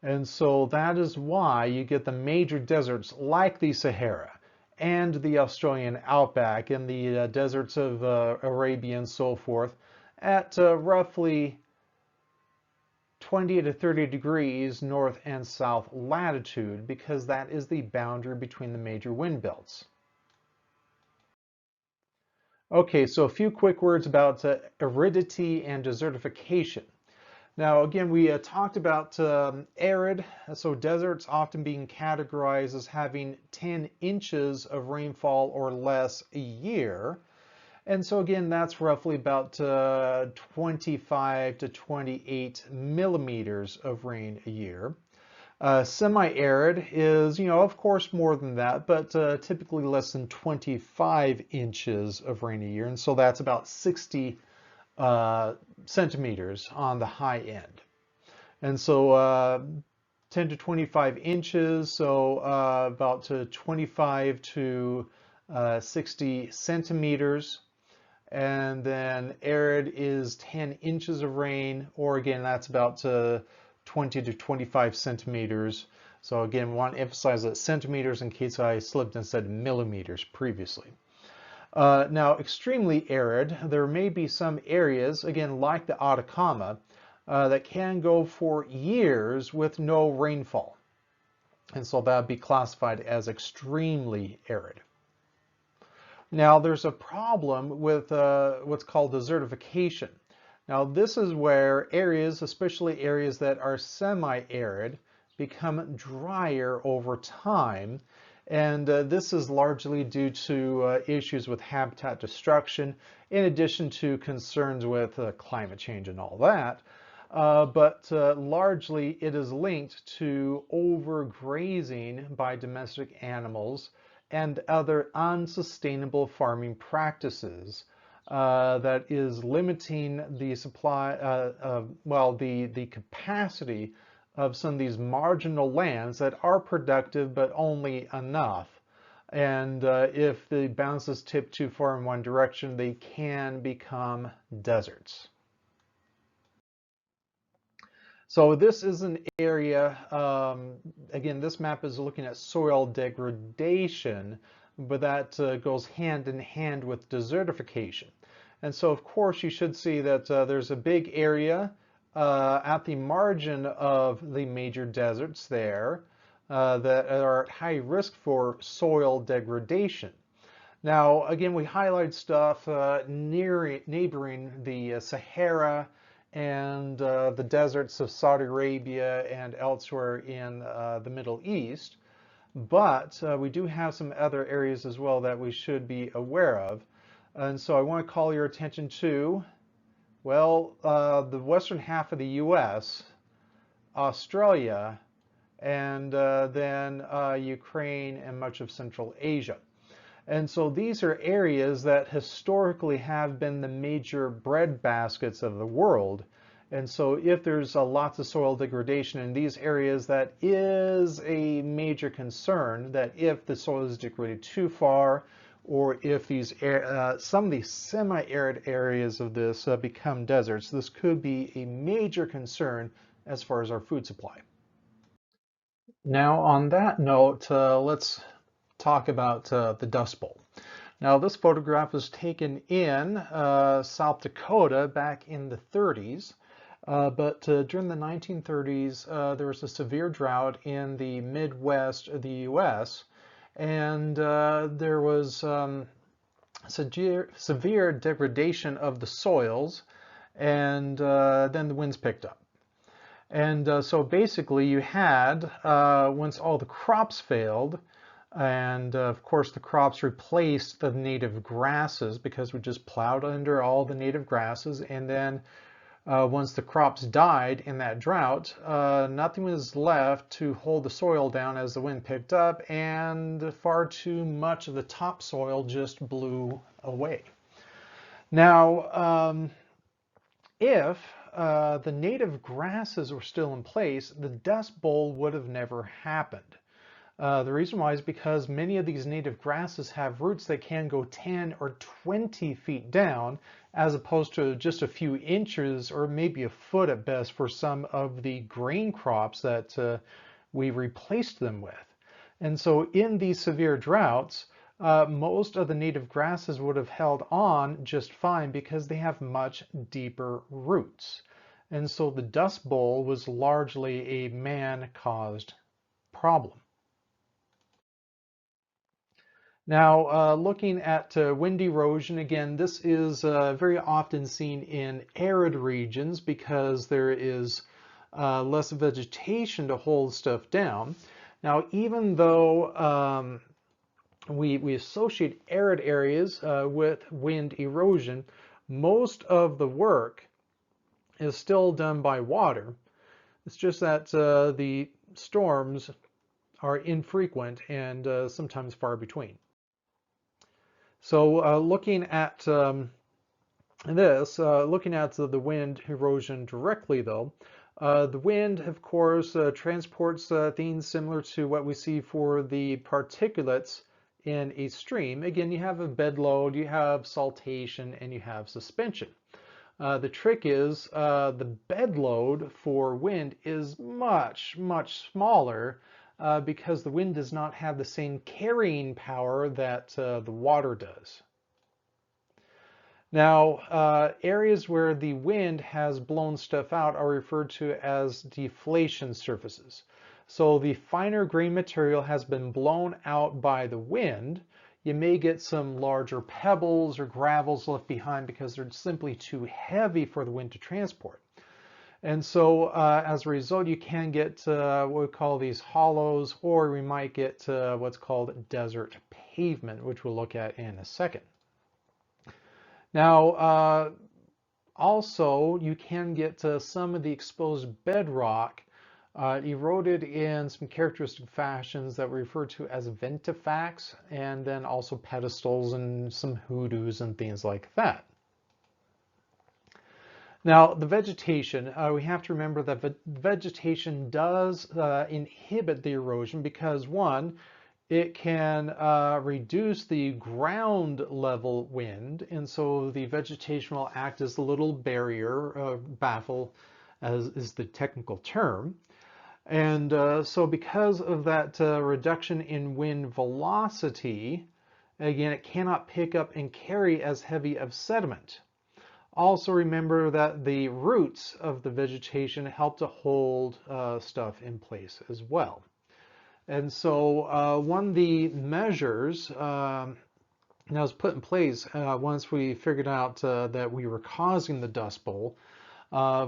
And so that is why you get the major deserts like the Sahara and the Australian outback and the deserts of Arabia and so forth at roughly 20 to 30 degrees north and south latitude, because that is the boundary between the major wind belts. Okay, so a few quick words about aridity and desertification. Now, again, we talked about arid, so deserts often being categorized as having 10 inches of rainfall or less a year. And so again, that's roughly about 25 to 28 millimeters of rain a year. Semi-arid is, of course, more than that, but typically less than 25 inches of rain a year. And so that's about 60 centimeters on the high end. And so 10 to 25 inches, so about 25 to 60 centimeters. And then arid is 10 inches of rain, or again, that's about 20 to 25 centimeters. So again, we want to emphasize that centimeters in case I slipped and said millimeters previously. Now, extremely arid, there may be some areas, again, like the Atacama, that can go for years with no rainfall. And so that would be classified as extremely arid. Now, there's a problem with what's called desertification. Now, this is where areas, especially areas that are semi-arid, become drier over time. And this is largely due to issues with habitat destruction, in addition to concerns with climate change and all that. But largely it is linked to overgrazing by domestic animals and other unsustainable farming practices that is limiting the supply, the capacity of some of these marginal lands that are productive but only enough. And if the balances tip too far in one direction, they can become deserts. So this is an area, again, this map is looking at soil degradation, but that goes hand in hand with desertification. And so, of course, you should see that there's a big area at the margin of the major deserts there that are at high risk for soil degradation. Now, again, we highlight stuff neighboring the Sahara and the deserts of Saudi Arabia and elsewhere in the Middle East. But we do have some other areas as well that we should be aware of. And so I want to call your attention to, well, the western half of the US, Australia, and then Ukraine and much of Central Asia. And so these are areas that historically have been the major bread baskets of the world. And so if there's lots of soil degradation in these areas, that is a major concern, that if the soil is degraded too far, or if these some of these semi-arid areas of this become deserts, this could be a major concern as far as our food supply. Now, on that note, let's talk about the Dust Bowl. Now, this photograph was taken in South Dakota back in the 30s, but during the 1930s, there was a severe drought in the Midwest of the U.S., and there was severe degradation of the soils, and then the winds picked up. And so basically you had, once all the crops failed, and of course the crops replaced the native grasses because we just plowed under all the native grasses, and then once the crops died in that drought, nothing was left to hold the soil down as the wind picked up, and far too much of the topsoil just blew away. Now, if the native grasses were still in place, the Dust Bowl would have never happened. The reason why is because many of these native grasses have roots that can go 10 or 20 feet down, as opposed to just a few inches or maybe a foot at best for some of the grain crops that we replaced them with. And so in these severe droughts, most of the native grasses would have held on just fine because they have much deeper roots. And so the Dust Bowl was largely a man-caused problem. Now, looking at wind erosion, again, this is very often seen in arid regions because there is less vegetation to hold stuff down. Now, even though we associate arid areas with wind erosion, most of the work is still done by water. It's just that the storms are infrequent and sometimes far between. So looking at looking at the wind erosion directly though, the wind, of course, transports things similar to what we see for the particulates in a stream. Again, you have a bed load, you have saltation, and you have suspension. The trick is the bed load for wind is much, much smaller because the wind does not have the same carrying power that the water does. Now, areas where the wind has blown stuff out are referred to as deflation surfaces. So the finer grain material has been blown out by the wind. You may get some larger pebbles or gravels left behind because they're simply too heavy for the wind to transport. And so as a result, you can get what we call these hollows, or we might get what's called desert pavement, which we'll look at in a second. Now, also, you can get some of the exposed bedrock eroded in some characteristic fashions that we refer to as ventifacts, and then also pedestals and some hoodoos and things like that. Now, the vegetation, we have to remember that vegetation does inhibit the erosion because, one, it can reduce the ground level wind, and so the vegetation will act as a little barrier, baffle, as is the technical term. And so because of that reduction in wind velocity, again, it cannot pick up and carry as heavy of sediment. Also remember that the roots of the vegetation help to hold stuff in place as well. And so one of the measures that was put in place once we figured out that we were causing the Dust Bowl,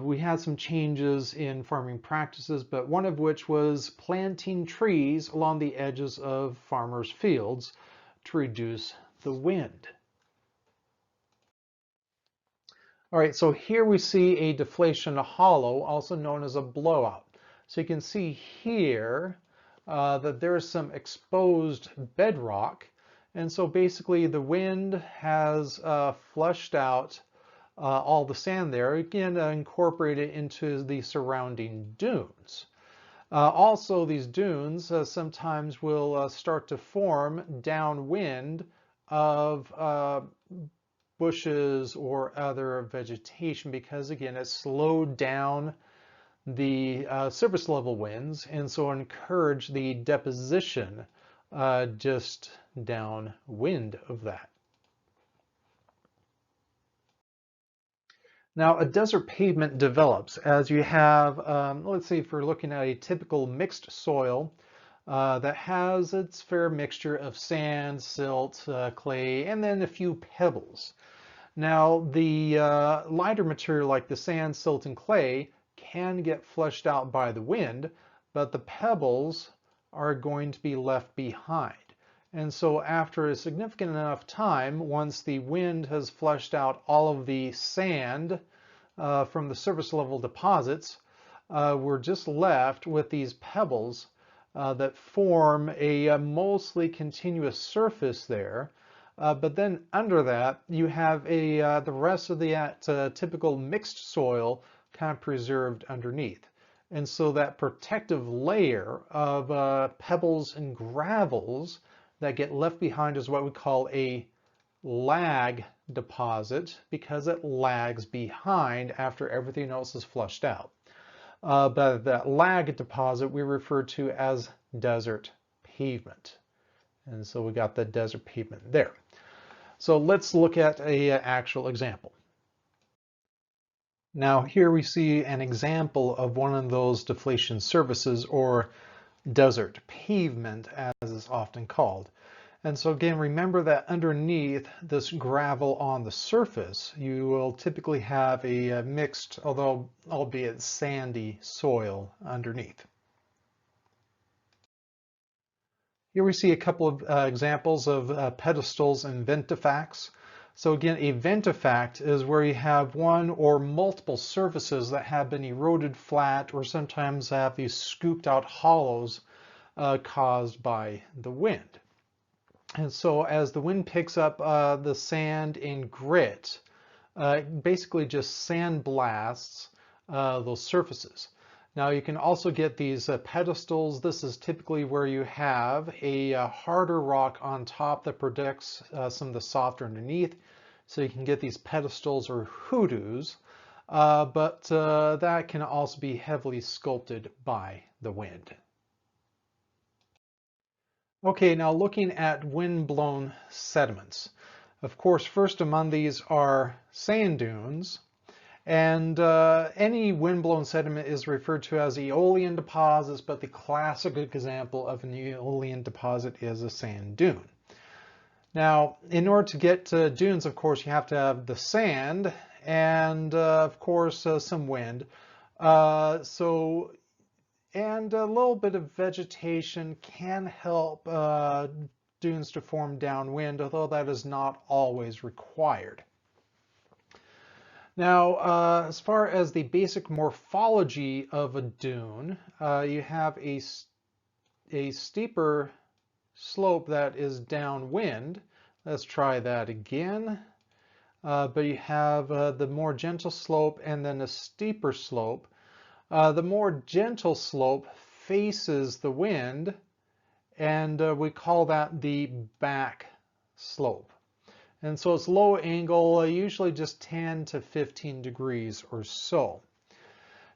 we had some changes in farming practices, but one of which was planting trees along the edges of farmers' fields to reduce the wind. All right, so here we see a deflation hollow, also known as a blowout. So you can see here that there's some exposed bedrock. And so basically the wind has flushed out all the sand there, again, incorporated into the surrounding dunes. Also, these dunes sometimes will start to form downwind of bushes or other vegetation because, again, it slowed down the surface level winds and so encourage the deposition just downwind of that. Now, a desert pavement develops as you have, let's say if we're looking at a typical mixed soil that has its fair mixture of sand, silt, clay, and then a few pebbles. Now, the lighter material like the sand, silt, and clay can get flushed out by the wind, but the pebbles are going to be left behind. And so after a significant enough time, once the wind has flushed out all of the sand from the surface level deposits, we're just left with these pebbles that form a mostly continuous surface there. But then under that, you have the rest of the typical mixed soil kind of preserved underneath. And so that protective layer of pebbles and gravels that get left behind is what we call a lag deposit because it lags behind after everything else is flushed out. But that lag deposit we refer to as desert pavement. And so we got the desert pavement there. So let's look at an actual example. Now here we see an example of one of those deflation surfaces or desert pavement as is often called. And so again, remember that underneath this gravel on the surface, you will typically have a mixed, although albeit sandy, soil underneath. Here we see a couple of examples of pedestals and ventifacts. So again, a ventifact is where you have one or multiple surfaces that have been eroded flat or sometimes have these scooped out hollows caused by the wind. And so as the wind picks up the sand and grit, basically just sandblasts those surfaces. Now you can also get these pedestals. This is typically where you have a harder rock on top that protects some of the softer underneath. So you can get these pedestals or hoodoos, but that can also be heavily sculpted by the wind. Okay, now looking at wind-blown sediments. Of course, first among these are sand dunes. And any wind-blown sediment is referred to as aeolian deposits, but the classic example of an aeolian deposit is a sand dune. Now, in order to get to dunes, of course, you have to have the sand and, of course, some wind. And a little bit of vegetation can help dunes to form downwind, although that is not always required. Now, as far as the basic morphology of a dune, you have a steeper slope that is downwind. Let's try that again. But you have the more gentle slope and then a steeper slope. The more gentle slope faces the wind, and we call that the back slope. And so it's low angle, usually just 10 to 15 degrees or so.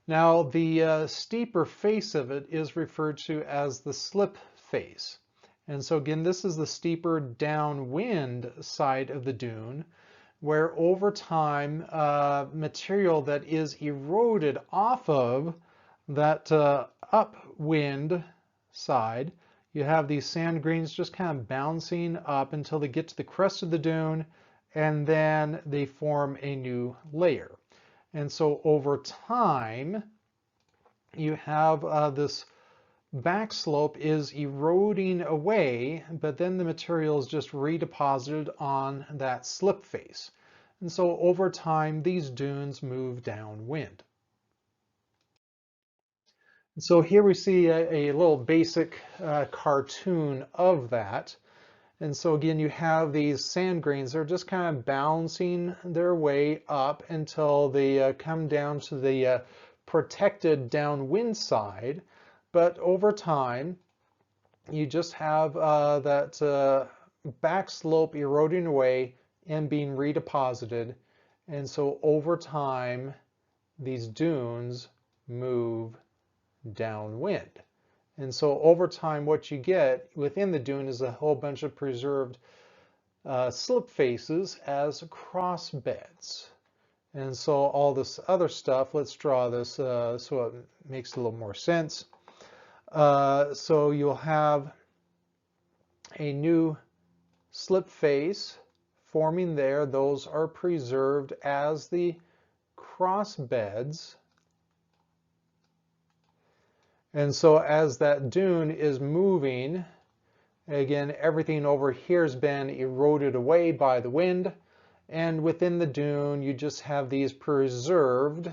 Now the steeper face of it is referred to as the slip face. And so again, this is the steeper downwind side of the dune, where over time material that is eroded off of that upwind side, you have these sand grains just kind of bouncing up until they get to the crest of the dune, and then they form a new layer. And so over time, you have this back slope is eroding away, but then the material is just redeposited on that slip face. And so over time, these dunes move downwind. So here we see a little basic cartoon of that. And so again, you have these sand grains. They're just kind of bouncing their way up until they come down to the protected downwind side. But over time, you just have that back slope eroding away and being redeposited. And so over time, these dunes move downwind. And so over time, what you get within the dune is a whole bunch of preserved slip faces as cross beds. And so all this other stuff, let's draw this so it makes a little more sense. So you'll have a new slip face forming there. Those are preserved as the cross beds. And so as that dune is moving, again, everything over here has been eroded away by the wind. And within the dune, you just have these preserved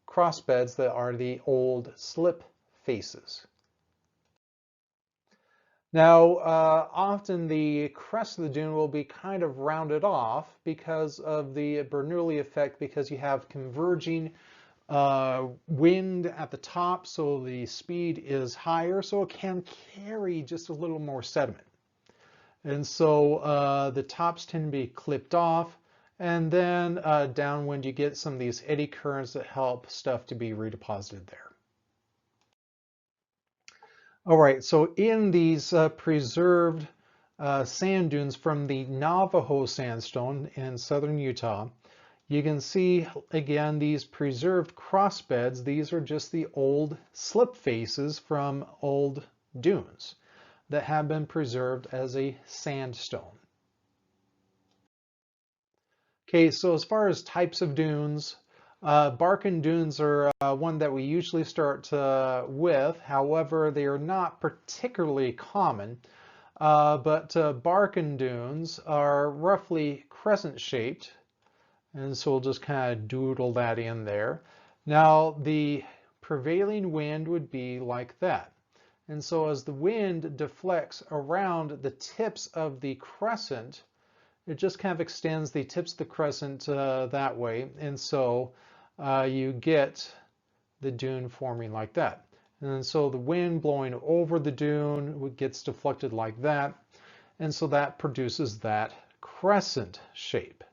crossbeds that are the old slip faces. Now, often the crest of the dune will be kind of rounded off because of the Bernoulli effect, because you have converging wind at the top, so the speed is higher, so it can carry just a little more sediment. And so the tops tend to be clipped off, and then downwind you get some of these eddy currents that help stuff to be redeposited there. All right, so in these preserved sand dunes from the Navajo sandstone in southern Utah, you can see, again, these preserved crossbeds. These are just the old slip faces from old dunes. that have been preserved as a sandstone. Okay, so as far as types of dunes, Barken dunes are one that we usually start with. However, they are not particularly common. But Barken dunes are roughly crescent shaped, and so we'll just kind of doodle that in there. Now the prevailing wind would be like that. And so as the wind deflects around the tips of the crescent, it just kind of extends the tips of the crescent that way. And so you get the dune forming like that. And so the wind blowing over the dune gets deflected like that. And so that produces that crescent shape.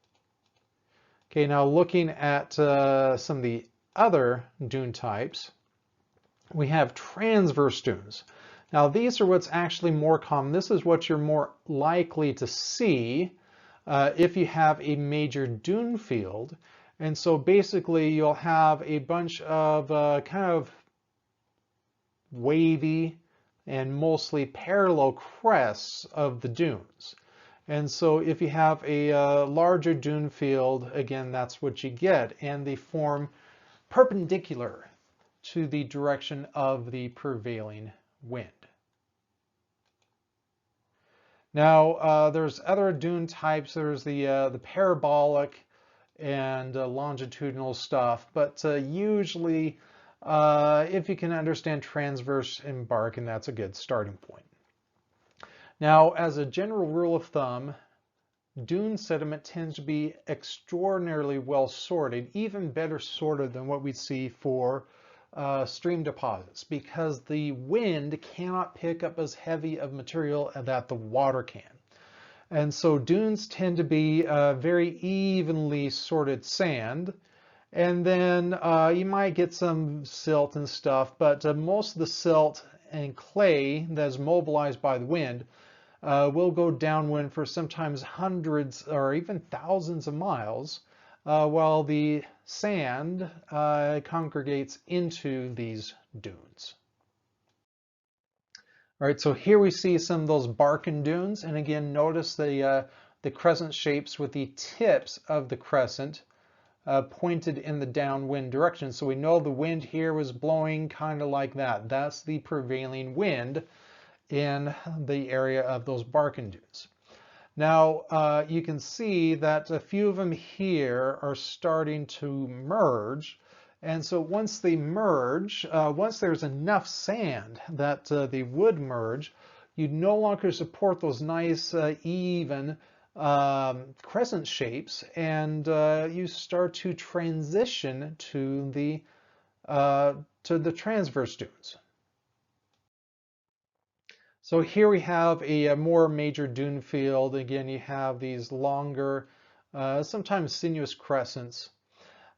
Okay, now looking at some of the other dune types, we have transverse dunes. Now these are what's actually more common. This is what you're more likely to see if you have a major dune field. And so basically you'll have a bunch of kind of wavy and mostly parallel crests of the dunes. And so if you have a larger dune field, again, that's what you get. And they form perpendicular to the direction of the prevailing wind. Now, there's other dune types. There's the parabolic and longitudinal stuff, but usually if you can understand transverse and Barken, that's a good starting point. Now, as a general rule of thumb, dune sediment tends to be extraordinarily well sorted, even better sorted than what we see for stream deposits, because the wind cannot pick up as heavy of material that the water can. And so dunes tend to be very evenly sorted sand. And then you might get some silt and stuff, but most of the silt and clay that is mobilized by the wind will go downwind for sometimes hundreds or even thousands of miles, while the sand congregates into these dunes. All right, so here we see some of those Barken dunes, and again, notice the crescent shapes with the tips of the crescent pointed in the downwind direction. So we know the wind here was blowing kind of like that. That's the prevailing wind in the area of those Barken dunes. Now you can see that a few of them here are starting to merge. And so once they merge, once there's enough sand that they would merge, you no longer support those nice even crescent shapes, and you start to transition to the transverse dunes. So here we have a more major dune field. Again, you have these longer, sometimes sinuous crescents,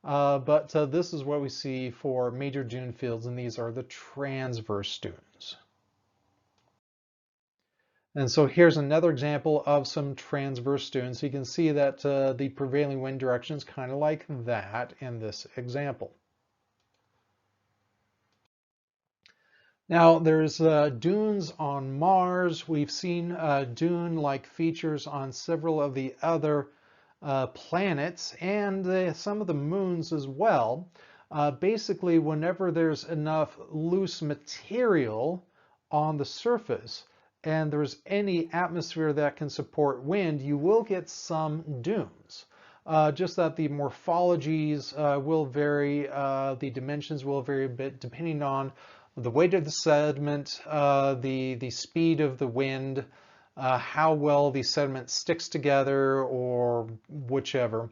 but this is what we see for major dune fields, and these are the transverse dunes. And so here's another example of some transverse dunes. So you can see that the prevailing wind direction is kind of like that in this example. Now there's dunes on Mars. We've seen dune-like features on several of the other planets and some of the moons as well. Basically, whenever there's enough loose material on the surface and there's any atmosphere that can support wind, you will get some dunes. Just that the morphologies will vary, the dimensions will vary a bit depending on the weight of the sediment, the speed of the wind, how well the sediment sticks together, or whichever.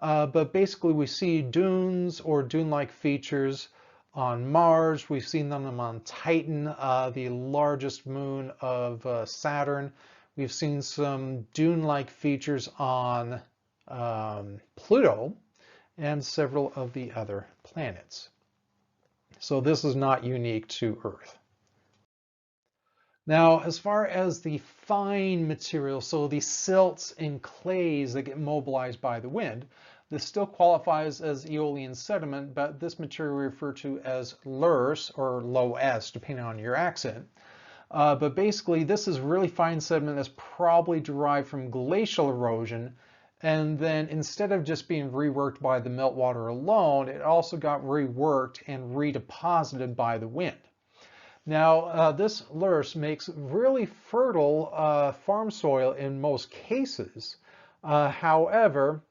But basically we see dunes or dune-like features on Mars. We've seen them on Titan, the largest moon of Saturn. We've seen some dune-like features on Pluto and several of the other planets. So this is not unique to Earth. Now, as far as the fine material, so the silts and clays that get mobilized by the wind, this still qualifies as aeolian sediment, but this material we refer to as loess or low-s, depending on your accent. But basically, this is really fine sediment that's probably derived from glacial erosion. And then instead of just being reworked by the meltwater alone, it also got reworked and redeposited by the wind. Now, this loess makes really fertile farm soil in most cases. However,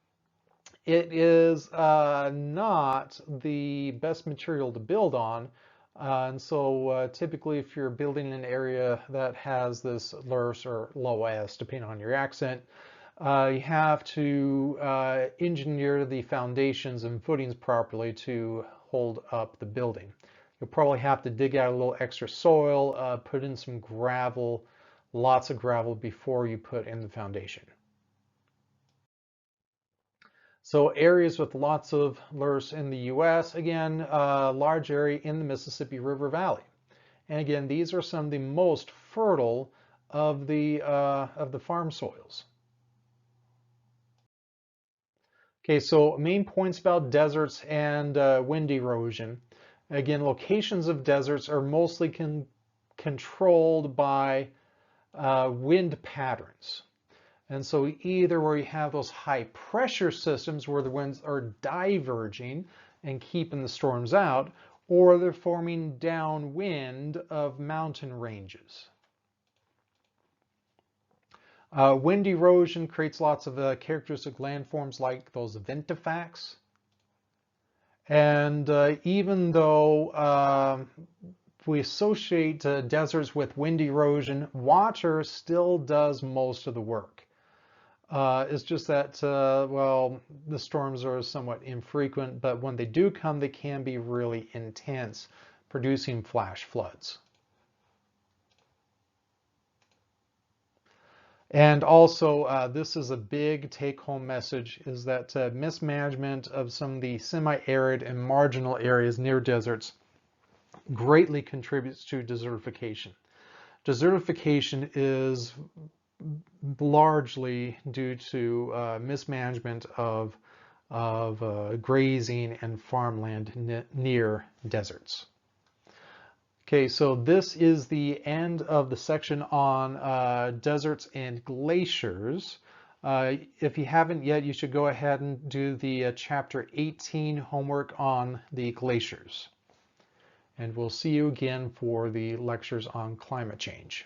it is not the best material to build on. And so typically if you're building in an area that has this loess or loess, depending on your accent, you have to engineer the foundations and footings properly to hold up the building. You'll probably have to dig out a little extra soil, put in some gravel, lots of gravel before you put in the foundation. So areas with lots of loess in the U.S., again, large area in the Mississippi River Valley. And again, these are some of the most fertile of the farm soils. Okay, so main points about deserts and wind erosion. Again, locations of deserts are mostly controlled by wind patterns. And so either where you have those high pressure systems where the winds are diverging and keeping the storms out, or they're forming downwind of mountain ranges. Wind erosion creates lots of characteristic landforms like those ventifacts. And even though we associate deserts with wind erosion, water still does most of the work. It's just that, well, the storms are somewhat infrequent, but when they do come, they can be really intense, producing flash floods. And also, this is a big take-home message, is that mismanagement of some of the semi-arid and marginal areas near deserts greatly contributes to desertification. Desertification is largely due to mismanagement of grazing and farmland near deserts. Okay, so this is the end of the section on deserts and glaciers. If you haven't yet, you should go ahead and do the chapter 18 homework on the glaciers. And we'll see you again for the lectures on climate change.